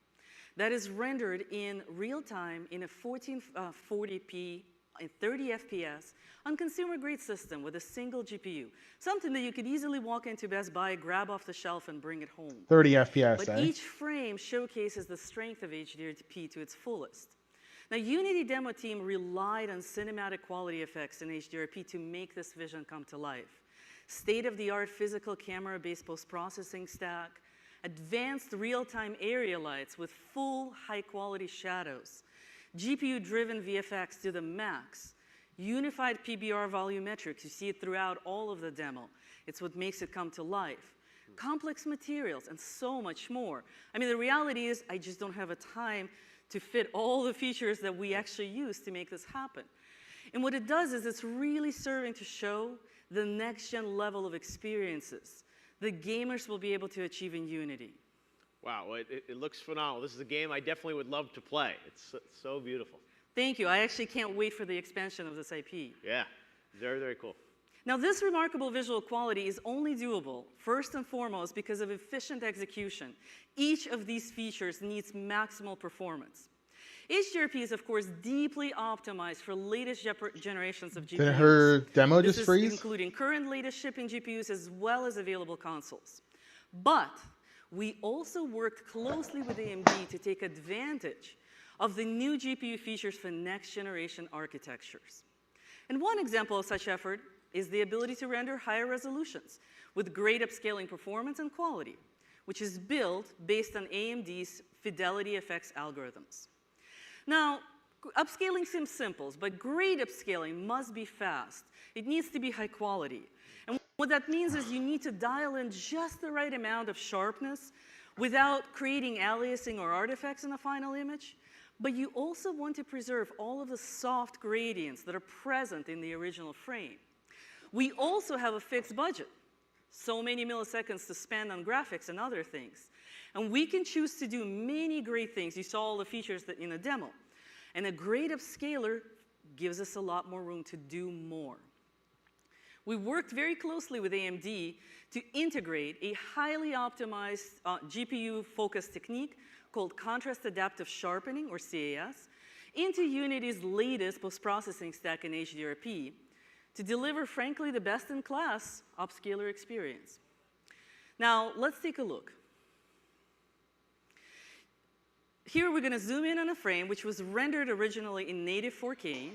[SPEAKER 10] that is rendered in real time in a 1440p and 30 FPS on consumer-grade system with a single GPU, something that you could easily walk into Best Buy, grab off the shelf, and bring it home.
[SPEAKER 1] 30 FPS,
[SPEAKER 10] But each frame showcases the strength of HDRP to its fullest. Now, Unity demo team relied on cinematic quality effects in HDRP to make this vision come to life. State-of-the-art physical camera-based post-processing stack, advanced real-time area lights with full high-quality shadows, GPU-driven VFX to the max, unified PBR volumetrics. You see it throughout all of the demo. It's what makes it come to life. Complex materials, and so much more. I mean, the reality is I just don't have a time to fit all the features that we actually use to make this happen. And what it does is it's really serving to show the next-gen level of experiences that gamers will be able to achieve in Unity.
[SPEAKER 6] Wow, well, it looks phenomenal. This is a game I definitely would love to play. It's so beautiful.
[SPEAKER 10] Thank you. I actually can't wait for the expansion of this IP.
[SPEAKER 6] Yeah, very, very cool.
[SPEAKER 10] Now, this remarkable visual quality is only doable, first and foremost, because of efficient execution. Each of these features needs maximal performance. HDRP is, of course, deeply optimized for latest generations of GPUs.
[SPEAKER 1] Did her demo just freeze?
[SPEAKER 10] Including current latest shipping GPUs as well as available consoles. But we also worked closely with AMD to take advantage of the new GPU features for next-generation architectures. And one example of such effort is the ability to render higher resolutions with great upscaling performance and quality, which is built based on AMD's FidelityFX algorithms. Now, upscaling seems simple, but great upscaling must be fast. It needs to be high quality. And what that means is you need to dial in just the right amount of sharpness without creating aliasing or artifacts in the final image. But you also want to preserve all of the soft gradients that are present in the original frame. We also have a fixed budget, so many milliseconds to spend on graphics and other things. And we can choose to do many great things. You saw all the features in the demo. And a great upscaler gives us a lot more room to do more. We worked very closely with AMD to integrate a highly optimized GPU-focused technique called contrast adaptive sharpening, or CAS, into Unity's latest post-processing stack in HDRP to deliver, frankly, the best-in-class upscaler experience. Now, let's take a look. Here we're going to zoom in on a frame which was rendered originally in native 4K.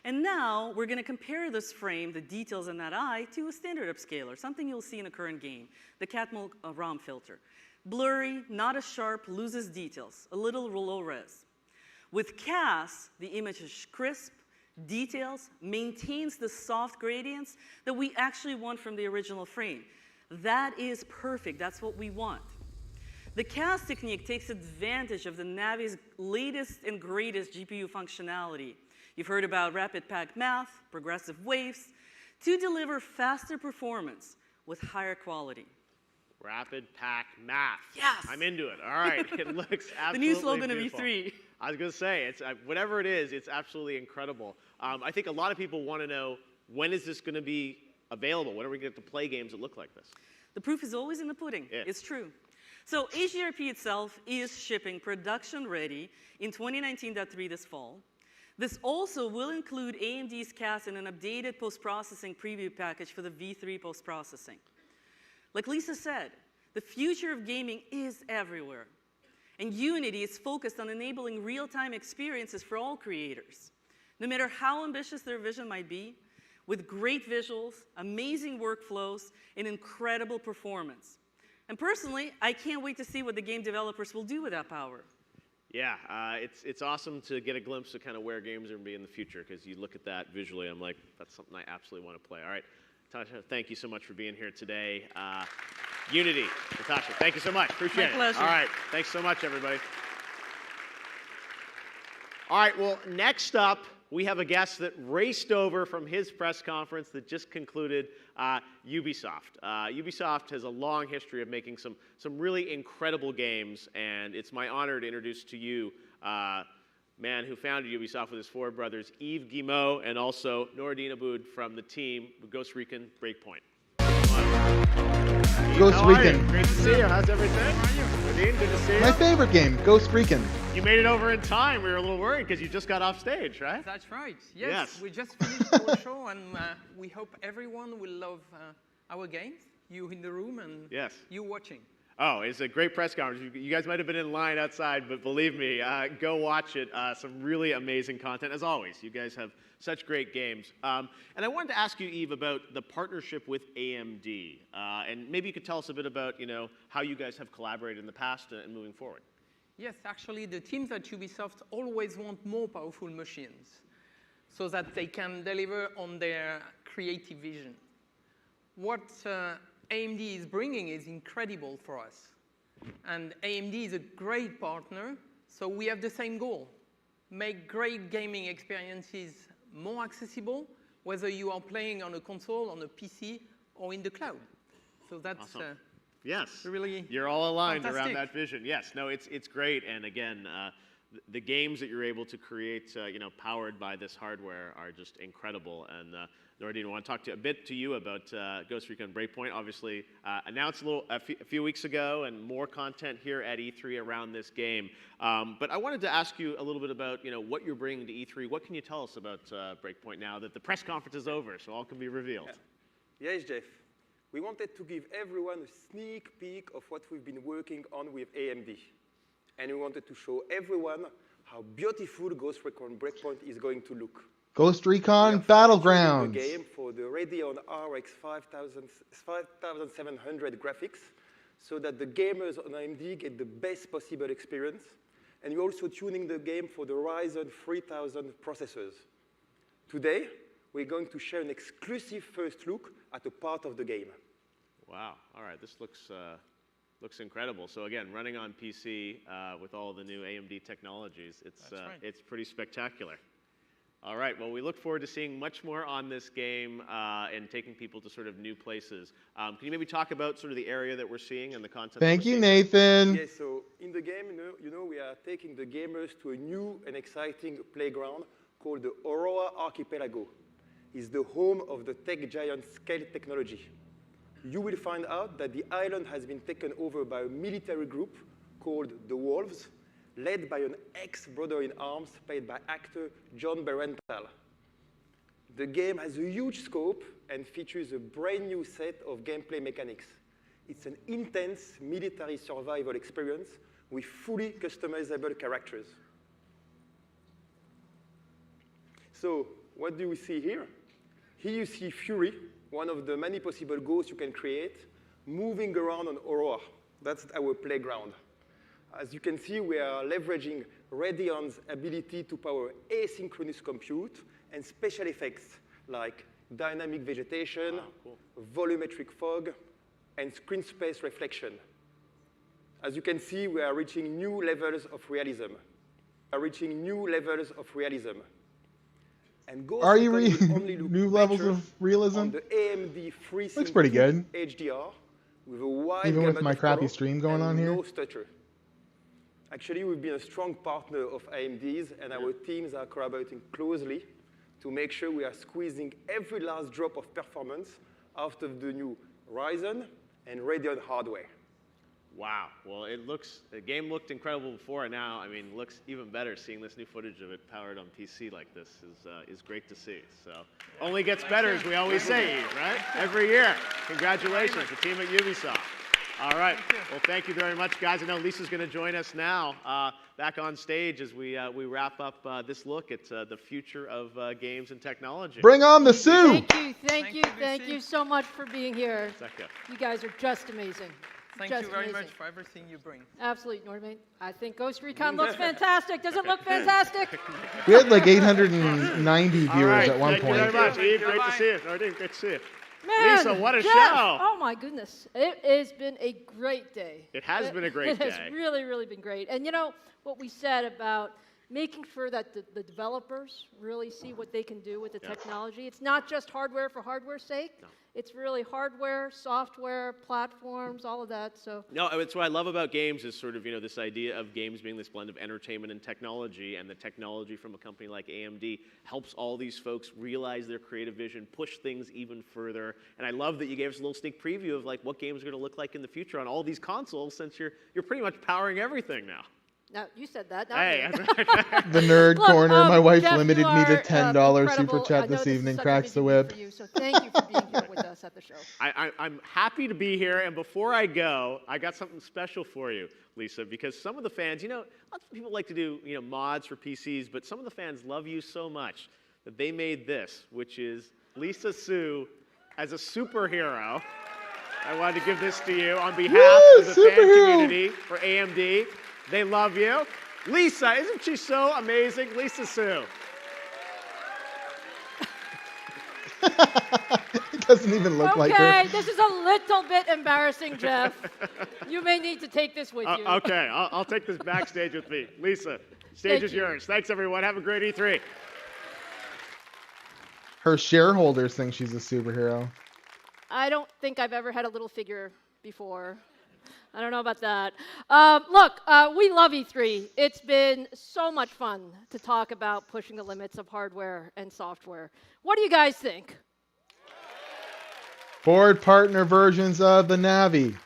[SPEAKER 10] And now we're going to compare this frame, the details in that eye, to a standard upscaler, something you'll see in a current game, the Catmull ROM filter. Blurry, not as sharp, loses details, a little low res. With CAS, the image is crisp, details, maintains the soft gradients that we actually want from the original frame. That is perfect. That's what we want. The CAS technique takes advantage of the Navi's latest and greatest GPU functionality. You've heard about rapid pack math, progressive waves, to deliver faster performance with higher quality.
[SPEAKER 6] Rapid pack math.
[SPEAKER 10] Yes.
[SPEAKER 6] I'm into it. All right. It looks absolutely
[SPEAKER 10] the new slogan
[SPEAKER 6] beautiful.
[SPEAKER 10] of E3.
[SPEAKER 6] I was going to say, it's, whatever it is, it's absolutely incredible. I think a lot of people want to know, when is this going to be available? When are we going to get to play games that look like this?
[SPEAKER 10] The proof is always in the pudding.
[SPEAKER 6] Yeah.
[SPEAKER 10] It's true. So HDRP itself is shipping production-ready in 2019.3 this fall. This also will include AMD's CAS and an updated post-processing preview package for the V3 post-processing. Like Lisa said, the future of gaming is everywhere. And Unity is focused on enabling real-time experiences for all creators, no matter how ambitious their vision might be, with great visuals, amazing workflows, and incredible performance. And personally, I can't wait to see what the game developers will do with that power.
[SPEAKER 6] Yeah, it's awesome to get a glimpse of kind of where games are going to be in the future, because you look at that visually, I'm like, that's something I absolutely want to play. All right, Natasha, thank you so much for being here today. Unity, Natasha, thank you so much. Appreciate it.
[SPEAKER 10] My pleasure.
[SPEAKER 6] All right, thanks so much, everybody. All right, well, next up, we have a guest that raced over from his press conference that just concluded, Ubisoft. Ubisoft has a long history of making some really incredible games, and it's my honor to introduce to you man who founded Ubisoft with his four brothers, Yves Guillemot, and also Noureddin Aboud from the team Ghost Recon Breakpoint.
[SPEAKER 1] Ghost Recon.
[SPEAKER 6] Great to see you. How's everything? Noureddin, good to see you.
[SPEAKER 1] My favorite game, Ghost Recon.
[SPEAKER 6] You made it over in time. We were a little worried because you just got off stage, right?
[SPEAKER 12] That's right.
[SPEAKER 6] Yes.
[SPEAKER 12] We just finished our show, and we hope everyone will love our games. You in the room and
[SPEAKER 6] yes.
[SPEAKER 12] You watching.
[SPEAKER 6] Oh, it's a great press conference. You guys might have been in line outside, but believe me, go watch it. Some really amazing content, as always. You guys have such great games. And I wanted to ask you, Yves, about the partnership with AMD. And maybe you could tell us a bit about, how you guys have collaborated in the past and moving forward.
[SPEAKER 12] Yes, actually, the teams at Ubisoft always want more powerful machines so that they can deliver on their creative vision. What AMD is bringing is incredible for us. And AMD is a great partner, so we have the same goal. Make great gaming experiences more accessible, whether you are playing on a console, on a PC, or in the cloud. So that's
[SPEAKER 6] awesome. Yes,
[SPEAKER 12] really
[SPEAKER 6] you're all aligned
[SPEAKER 12] fantastic.
[SPEAKER 6] around that vision. Yes, no, it's great. And again, the games that you're able to create, powered by this hardware are just incredible. And Radeon, I want to talk a bit to you about Ghost Recon Breakpoint. Obviously, announced a few weeks ago, and more content here at E3 around this game. But I wanted to ask you a little bit about what you're bringing to E3. What can you tell us about Breakpoint now that the press conference is over, so all can be revealed?
[SPEAKER 13] Yes, Jeff. We wanted to give everyone a sneak peek of what we've been working on with AMD. And we wanted to show everyone how beautiful Ghost Recon Breakpoint is going to look.
[SPEAKER 1] Ghost Recon Battlegrounds.
[SPEAKER 13] The game for the Radeon RX 5700 graphics, so that the gamers on AMD get the best possible experience. And we're also tuning the game for the Ryzen 3000 processors. Today, we're going to share an exclusive first look at a part of the game.
[SPEAKER 6] Wow. All right. This looks incredible. So again, running on PC with all the new AMD technologies, it's pretty spectacular. All right. Well, we look forward to seeing much more on this game and taking people to sort of new places. Can you maybe talk about sort of the area that we're seeing and the content?
[SPEAKER 1] Thank you, Nathan.
[SPEAKER 13] Yes. So in the game, we are taking the gamers to a new and exciting playground called the Aurora Archipelago. It's the home of the tech giant Scale Technology. You will find out that the island has been taken over by a military group called the Wolves, led by an ex-brother-in-arms played by actor John Berenthal. The game has a huge scope and features a brand new set of gameplay mechanics. It's an intense military survival experience with fully customizable characters. So what do we see here? Here you see Fury, one of the many possible ghosts you can create, moving around on Aurora. That's our playground. As you can see, we are leveraging Radeon's ability to power asynchronous compute and special effects like dynamic vegetation, volumetric fog, and screen space reflection. As you can see, we are reaching new levels of realism. And
[SPEAKER 1] are you new levels of realism?
[SPEAKER 13] On the AMD
[SPEAKER 1] looks pretty good.
[SPEAKER 13] HDR with a wide
[SPEAKER 1] even with my crappy stream going on here.
[SPEAKER 13] No stutter. Actually, we've been a strong partner of AMD's, and our teams are collaborating closely to make sure we are squeezing every last drop of performance out of the new Ryzen and Radeon hardware.
[SPEAKER 6] Wow. Well, the game looked incredible before, and now, I mean, looks even better. Seeing this new footage of it powered on PC like this is great to see. So, only gets better, as we always say, right? Every year. Congratulations, the team at Ubisoft. All right. Well, thank you very much, guys. I know Lisa's going to join us now back on stage as we wrap up this look at the future of games and technology.
[SPEAKER 1] Bring on the Sue.
[SPEAKER 3] Thank you so much for being here. You guys are just amazing.
[SPEAKER 12] Thank you very much for everything you bring.
[SPEAKER 3] Absolutely, Nordmate. I think Ghost Recon looks fantastic. Does it look fantastic?
[SPEAKER 1] We had like 890 viewers at one point.
[SPEAKER 6] Thank you very much, Eve. Great to see you. Nordine, great to see you.
[SPEAKER 3] Man,
[SPEAKER 6] Lisa, what a
[SPEAKER 3] Jeff,
[SPEAKER 6] show.
[SPEAKER 3] Oh, my goodness. It has been a great day.
[SPEAKER 6] It has been a great day.
[SPEAKER 3] It has really, really been great. And you know what we said about making sure that the developers really see what they can do with the technology. It's not just hardware for hardware's sake. No. It's really hardware, software, platforms, all of that. So
[SPEAKER 6] no, it's what I love about games is sort of this idea of games being this blend of entertainment and technology, and the technology from a company like AMD helps all these folks realize their creative vision, push things even further. And I love that you gave us a little sneak preview of like what games are going to look like in the future on all these consoles, since you're pretty much powering everything now.
[SPEAKER 3] No, you said that.
[SPEAKER 6] Hey.
[SPEAKER 1] The nerd corner. My wife
[SPEAKER 3] Jeff,
[SPEAKER 1] limited me to $10 super
[SPEAKER 3] incredible.
[SPEAKER 1] chat this evening. Cracks the whip.
[SPEAKER 3] For you, so thank you for being here with us at the show.
[SPEAKER 6] I'm happy to be here, and before I go, I got something special for you, Lisa, because some of the fans, lots of people like to do mods for PCs, but some of the fans love you so much that they made this, which is Lisa Su as a superhero. I wanted to give this to you on behalf of the fan community for AMD. They love you. Lisa, isn't she so amazing? Lisa Su.
[SPEAKER 1] It doesn't even look like her.
[SPEAKER 3] Okay, this is a little bit embarrassing, Jeff. You may need to take this with you.
[SPEAKER 6] Okay, I'll take this backstage with me. Lisa, stage is yours. Thanks, everyone. Have a great E3.
[SPEAKER 1] Her shareholders think she's a superhero.
[SPEAKER 3] I don't think I've ever had a little figure before. I don't know about that. Look, we love E3. It's been so much fun to talk about pushing the limits of hardware and software. What do you guys think?
[SPEAKER 1] Board partner versions of the Navi.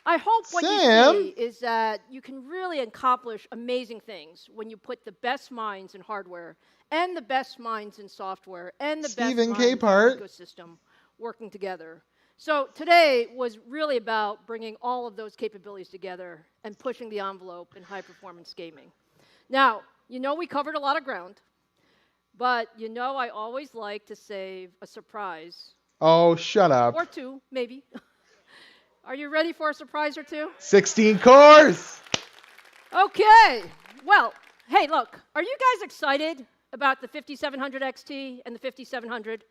[SPEAKER 3] I hope what
[SPEAKER 1] Sam?
[SPEAKER 3] you see is that you can really accomplish amazing things when you put the best minds in hardware and the best minds in software and the
[SPEAKER 1] Stephen
[SPEAKER 3] best minds in
[SPEAKER 1] Capehart.
[SPEAKER 3] the ecosystem working together. So today was really about bringing all of those capabilities together and pushing the envelope in high-performance gaming. Now, you know we covered a lot of ground, but you know I always like to save a surprise.
[SPEAKER 1] Oh, shut up.
[SPEAKER 3] Or two, maybe. Are you ready for a surprise or two?
[SPEAKER 1] 16 cores!
[SPEAKER 3] Okay. Well, hey, look. Are you guys excited about the 5700 XT and the 5700?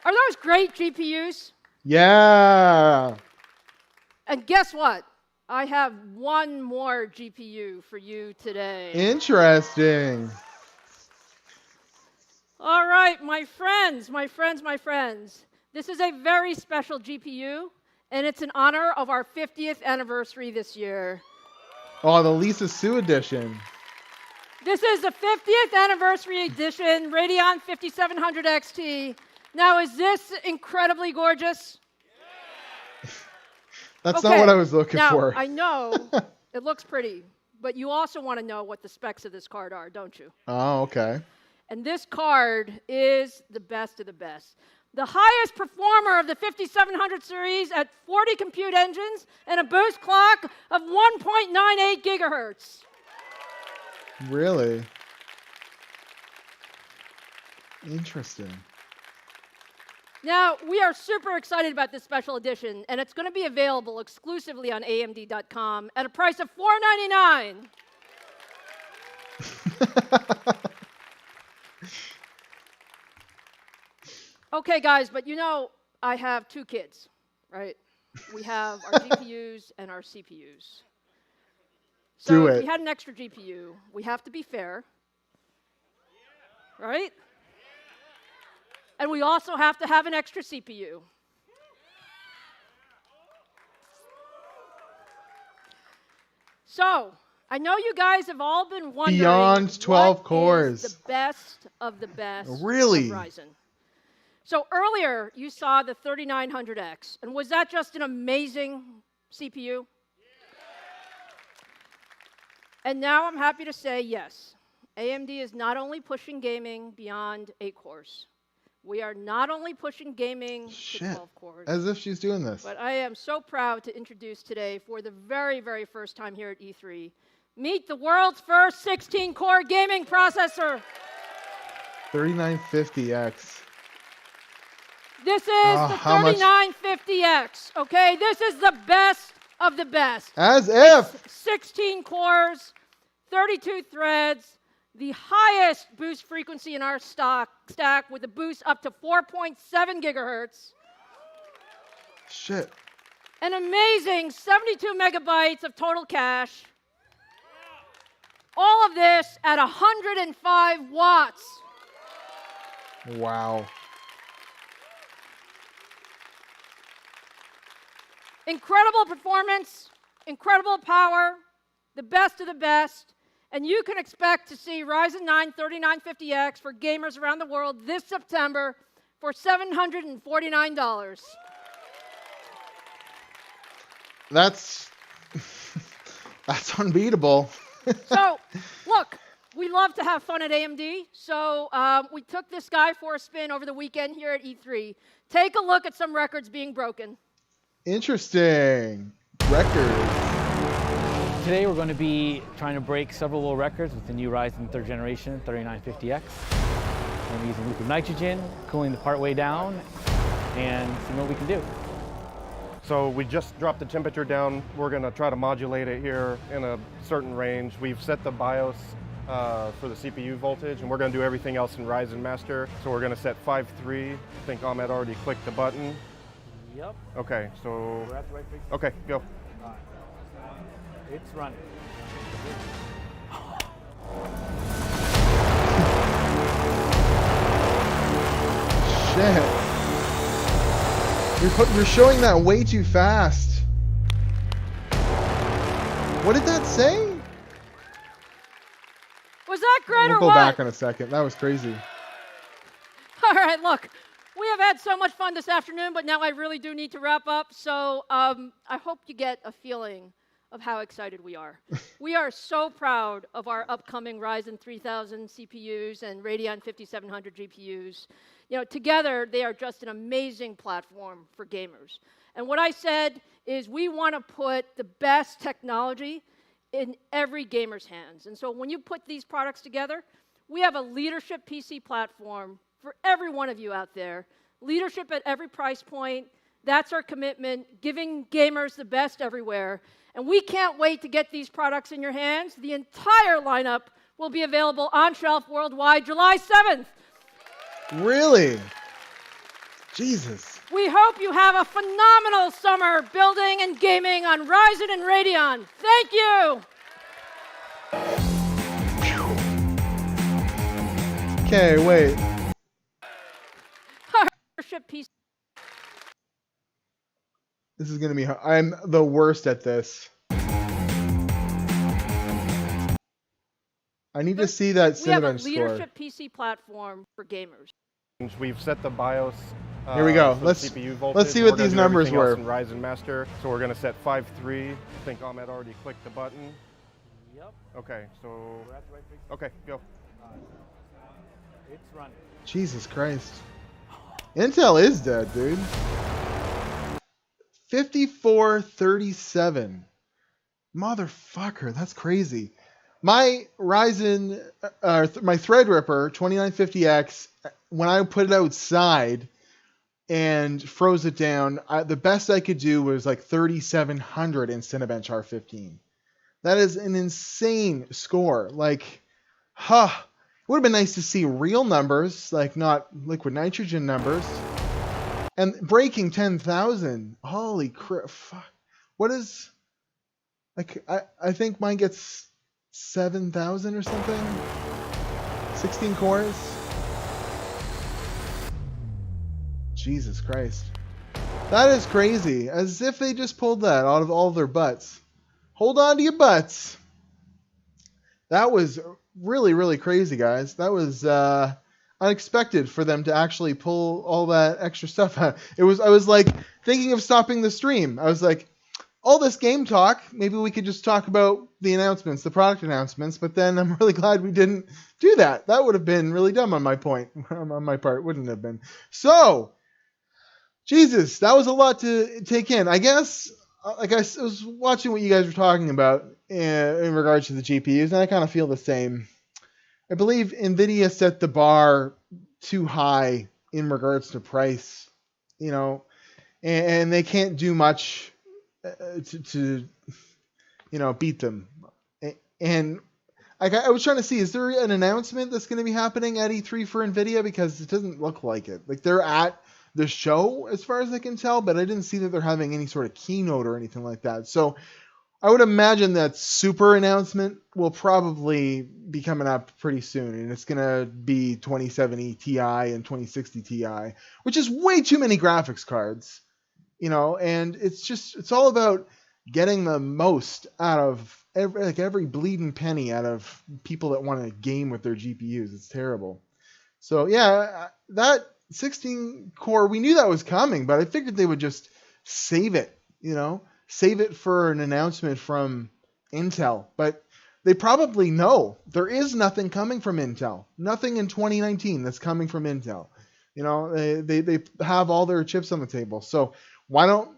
[SPEAKER 3] Are those great GPUs?
[SPEAKER 1] Yeah.
[SPEAKER 3] And guess what? I have one more GPU for you today.
[SPEAKER 1] Interesting.
[SPEAKER 3] All right, my friends. This is a very special GPU, and it's in honor of our 50th anniversary this year.
[SPEAKER 1] Oh, the Lisa Su edition.
[SPEAKER 3] This is the 50th anniversary edition, Radeon 5700 XT. Now, is this incredibly gorgeous?
[SPEAKER 1] That's not what I was looking for.
[SPEAKER 3] I know it looks pretty, but you also want to know what the specs of this card are, don't you?
[SPEAKER 1] Oh, okay.
[SPEAKER 3] And this card is the best of the best. The highest performer of the 5700 series at 40 compute engines and a boost clock of 1.98 gigahertz.
[SPEAKER 1] Really? Interesting.
[SPEAKER 3] Now, we are super excited about this special edition, and it's going to be available exclusively on AMD.com at a price of $499. Okay, guys, but you know I have two kids, right? We have our GPUs and our CPUs. So if we had an extra GPU, we have to be fair, right? And we also have to have an extra CPU. So, I know you guys have all been wondering
[SPEAKER 1] Beyond 12
[SPEAKER 3] what
[SPEAKER 1] cores.
[SPEAKER 3] is the best of the best
[SPEAKER 1] Really?
[SPEAKER 3] of Ryzen. So earlier, you saw the 3900X, and was that just an amazing CPU? And now I'm happy to say yes. AMD is not only pushing gaming beyond 8 cores. We are not only pushing gaming to 12 cores.
[SPEAKER 1] As if she's doing this.
[SPEAKER 3] But I am so proud to introduce today, for the very, very first time here at E3, meet the world's first 16-core gaming processor.
[SPEAKER 1] 3950X.
[SPEAKER 3] This is the 3950X, okay? This is the best of the best.
[SPEAKER 1] As if.
[SPEAKER 3] 16 cores, 32 threads, the highest boost frequency in our stack with a boost up to 4.7 gigahertz.
[SPEAKER 1] Shit.
[SPEAKER 3] An amazing 72 megabytes of total cache. All of this at 105 watts.
[SPEAKER 1] Wow.
[SPEAKER 3] Incredible performance, incredible power, the best of the best, and you can expect to see Ryzen 9 3950X for gamers around the world this September for $749.
[SPEAKER 1] That's unbeatable.
[SPEAKER 3] So, look, we love to have fun at AMD, so we took this guy for a spin over the weekend here at E3. Take a look at some records being broken.
[SPEAKER 1] Interesting. Records.
[SPEAKER 14] Today we're going to be trying to break several world records with the new Ryzen 3rd generation 3950X. We're going to be using liquid nitrogen, cooling the part way down, and seeing what we can do.
[SPEAKER 15] So we just dropped the temperature down. We're going to try to modulate it here in a certain range. We've set the BIOS for the CPU voltage, and we're going to do everything else in Ryzen Master. So we're going to set 5.3. I think Ahmed already clicked the button.
[SPEAKER 14] Yep.
[SPEAKER 15] Okay, so...
[SPEAKER 14] We're at the right frequency.
[SPEAKER 15] Okay, go.
[SPEAKER 14] It's running.
[SPEAKER 1] shit. You're showing that way too fast. What did that say?
[SPEAKER 3] Was that great
[SPEAKER 1] We'll
[SPEAKER 3] or
[SPEAKER 1] go
[SPEAKER 3] what?
[SPEAKER 1] back in a second. That was crazy.
[SPEAKER 3] All right, look, we have had so much fun this afternoon, but now I really do need to wrap up. So I hope you get a feeling of how excited we are. We are so proud of our upcoming Ryzen 3000 CPUs and Radeon 5700 GPUs. You know, together they are just an amazing platform for gamers. And what I said is we want to put the best technology in every gamer's hands. And so when you put these products together, we have a leadership PC platform for every one of you out there. Leadership at every price point. That's our commitment, giving gamers the best everywhere. And we can't wait to get these products in your hands. The entire lineup will be available on shelf worldwide July 7th.
[SPEAKER 1] Really? Jesus.
[SPEAKER 3] We hope you have a phenomenal summer building and gaming on Ryzen and Radeon. Thank you.
[SPEAKER 1] Okay, wait. This is going to be hard. I'm the worst at this. I need to see that Cinebench
[SPEAKER 3] We have a
[SPEAKER 1] score.
[SPEAKER 3] leadership PC platform for gamers.
[SPEAKER 15] We've set the BIOS.
[SPEAKER 1] Here we go.
[SPEAKER 15] For
[SPEAKER 1] Let's
[SPEAKER 15] CPU voltage.
[SPEAKER 1] let's see what
[SPEAKER 15] We're gonna
[SPEAKER 1] these
[SPEAKER 15] do
[SPEAKER 1] numbers
[SPEAKER 15] everything else
[SPEAKER 1] were.
[SPEAKER 15] in Ryzen Master. So we're going to set 5.3. I think Ahmed already clicked the button.
[SPEAKER 14] Yep.
[SPEAKER 15] Okay, so.
[SPEAKER 14] We're at the right frequency.
[SPEAKER 15] Okay, go.
[SPEAKER 14] It's running.
[SPEAKER 1] Jesus Christ. Intel is dead, dude. 5437. Motherfucker, that's crazy. My Ryzen, my Threadripper 2950X, when I put it outside and froze it down, the best I could do was like 3700 in Cinebench R15. That is an insane score. Like, it would have been nice to see real numbers, like not liquid nitrogen numbers. And breaking 10,000. Holy crap. Fuck. What is... Like, I think mine gets 7,000 or something. 16 cores. Jesus Christ. That is crazy. As if they just pulled that out of all of their butts. Hold on to your butts. That was really, really crazy, guys. That was unexpected for them to actually pull all that extra stuff out. I was like thinking of stopping the stream. I was like, all this game talk, maybe we could just talk about the announcements, the product announcements, but then I'm really glad we didn't do that. That would have been really dumb on my part, wouldn't it have been? So, Jesus, that was a lot to take in. I guess, like I was watching what you guys were talking about in regards to the GPUs, and I kind of feel the same. I believe NVIDIA set the bar too high in regards to price, you know, and they can't do much to beat them. And I was trying to see, is there an announcement that's going to be happening at E3 for NVIDIA? Because it doesn't look like it. Like, they're at the show as far as I can tell, but I didn't see that they're having any sort of keynote or anything like that. So I would imagine that super announcement will probably be coming up pretty soon, and it's going to be 2070 Ti and 2060 Ti, which is way too many graphics cards, and it's all about getting the most out of every bleeding penny out of people that want to game with their GPUs. It's terrible. So yeah, that 16 core, we knew that was coming, but I figured they would just save it, save it for an announcement from Intel. But they probably know there is nothing coming from Intel. Nothing in 2019 that's coming from Intel. They have all their chips on the table. So why don't,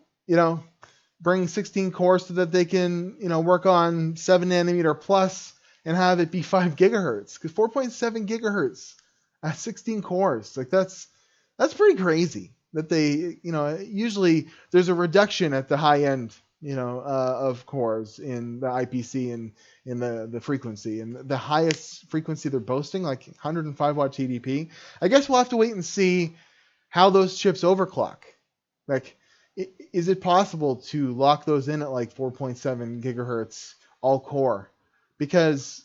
[SPEAKER 1] bring 16 cores so that they can, work on 7 nanometer plus and have it be 5 gigahertz? Because 4.7 gigahertz at 16 cores, like that's pretty crazy. That they, usually there's a reduction at the high end, of cores in the IPC and in the frequency, and the highest frequency they're boasting, like 105 watt TDP. I guess we'll have to wait and see how those chips overclock. Like, is it possible to lock those in at like 4.7 gigahertz all core? Because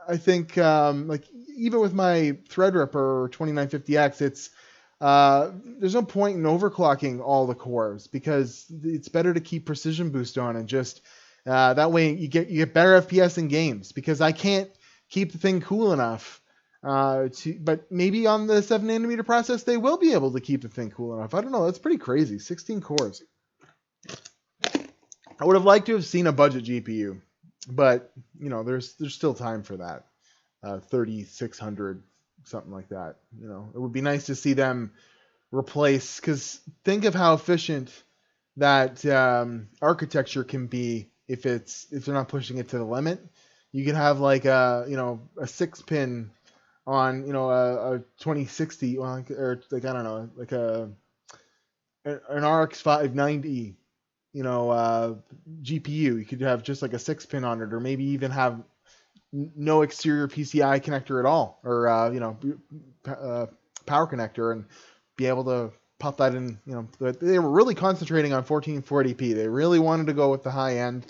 [SPEAKER 1] I think, like, even with my Threadripper 2950X, it's there's no point in overclocking all the cores because it's better to keep precision boost on and just that way you get better FPS in games because I can't keep the thing cool enough but maybe on the 7 nanometer process they will be able to keep the thing cool enough. I don't know. That's pretty crazy. 16 cores. I would have liked to have seen a budget GPU, but you know, there's still time for that. 3600, something like that. You know, it would be nice to see them replace, because think of how efficient that architecture can be if they're not pushing it to the limit. You could have like a 6-pin on a 2060, or like I don't know, like an RX 590 GPU. You could have just like a 6-pin on it, or maybe even have no exterior PCI connector at all, or power connector, and be able to pop that in. They were really concentrating on 1440p. They really wanted to go with the high end,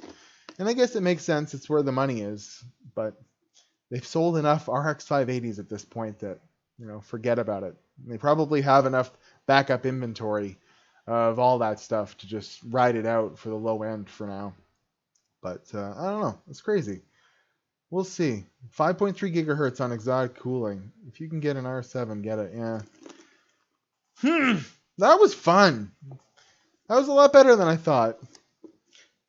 [SPEAKER 1] and I guess it makes sense. It's where the money is, but they've sold enough RX 580s at this point that forget about it. They probably have enough backup inventory of all that stuff to just ride it out for the low end for now. But I don't know. It's crazy. We'll see. 5.3 gigahertz on exotic cooling. If you can get an R7, get it. Yeah. That was fun. That was a lot better than I thought.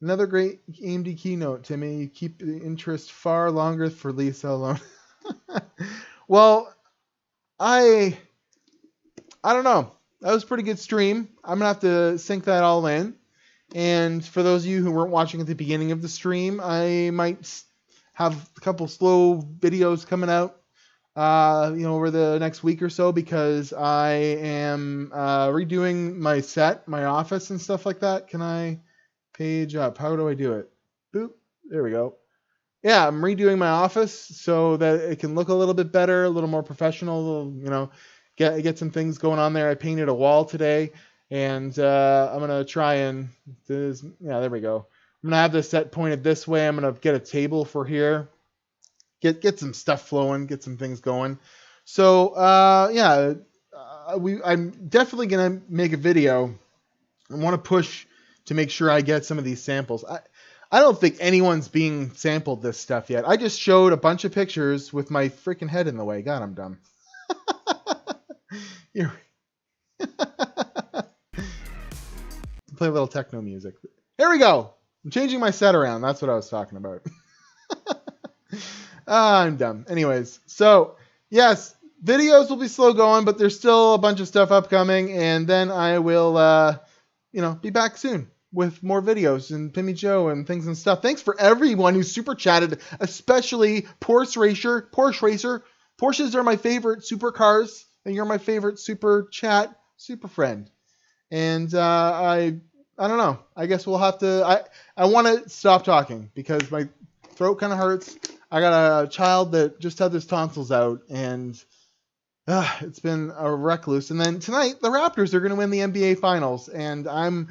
[SPEAKER 1] Another great AMD keynote, Timmy. You keep the interest far longer for Lisa alone. Well, I don't know. That was a pretty good stream. I'm going to have to sync that all in. And for those of you who weren't watching at the beginning of the stream, I might have a couple slow videos coming out, over the next week or so, because I am redoing my set, my office and stuff like that. Can I page up? How do I do it? Boop. There we go. Yeah, I'm redoing my office so that it can look a little bit better, a little more professional, get some things going on there. I painted a wall today, and I'm going to try and, there we go. I'm going to have this set pointed this way. I'm going to get a table for here, get some stuff flowing, get some things going. So, I'm definitely going to make a video. I want to push to make sure I get some of these samples. I don't think anyone's being sampled this stuff yet. I just showed a bunch of pictures with my freaking head in the way. God, I'm dumb. Here. Play a little techno music. Here we go. I'm changing my set around. That's what I was talking about. I'm dumb. Anyways, so yes, videos will be slow going, but there's still a bunch of stuff upcoming, and then I will, be back soon with more videos and Timmy Joe and things and stuff. Thanks for everyone who super chatted, especially Porsche Racer. Porsches are my favorite supercars, and you're my favorite super chat super friend. And I don't know. I guess we'll have to. I want to stop talking because my throat kind of hurts. I got a child that just had his tonsils out, and it's been a recluse. And then tonight, the Raptors are going to win the NBA Finals, and I'm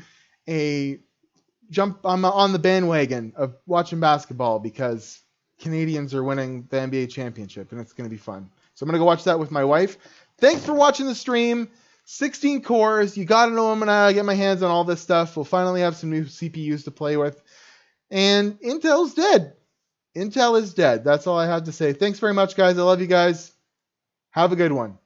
[SPEAKER 1] on the bandwagon of watching basketball because Canadians are winning the NBA championship, and it's going to be fun. So I'm going to go watch that with my wife. Thanks for watching the stream. 16 cores. You got to know I'm going to get my hands on all this stuff. We'll finally have some new CPUs to play with. And Intel's dead. Intel is dead. That's all I have to say. Thanks very much, guys. I love you guys. Have a good one.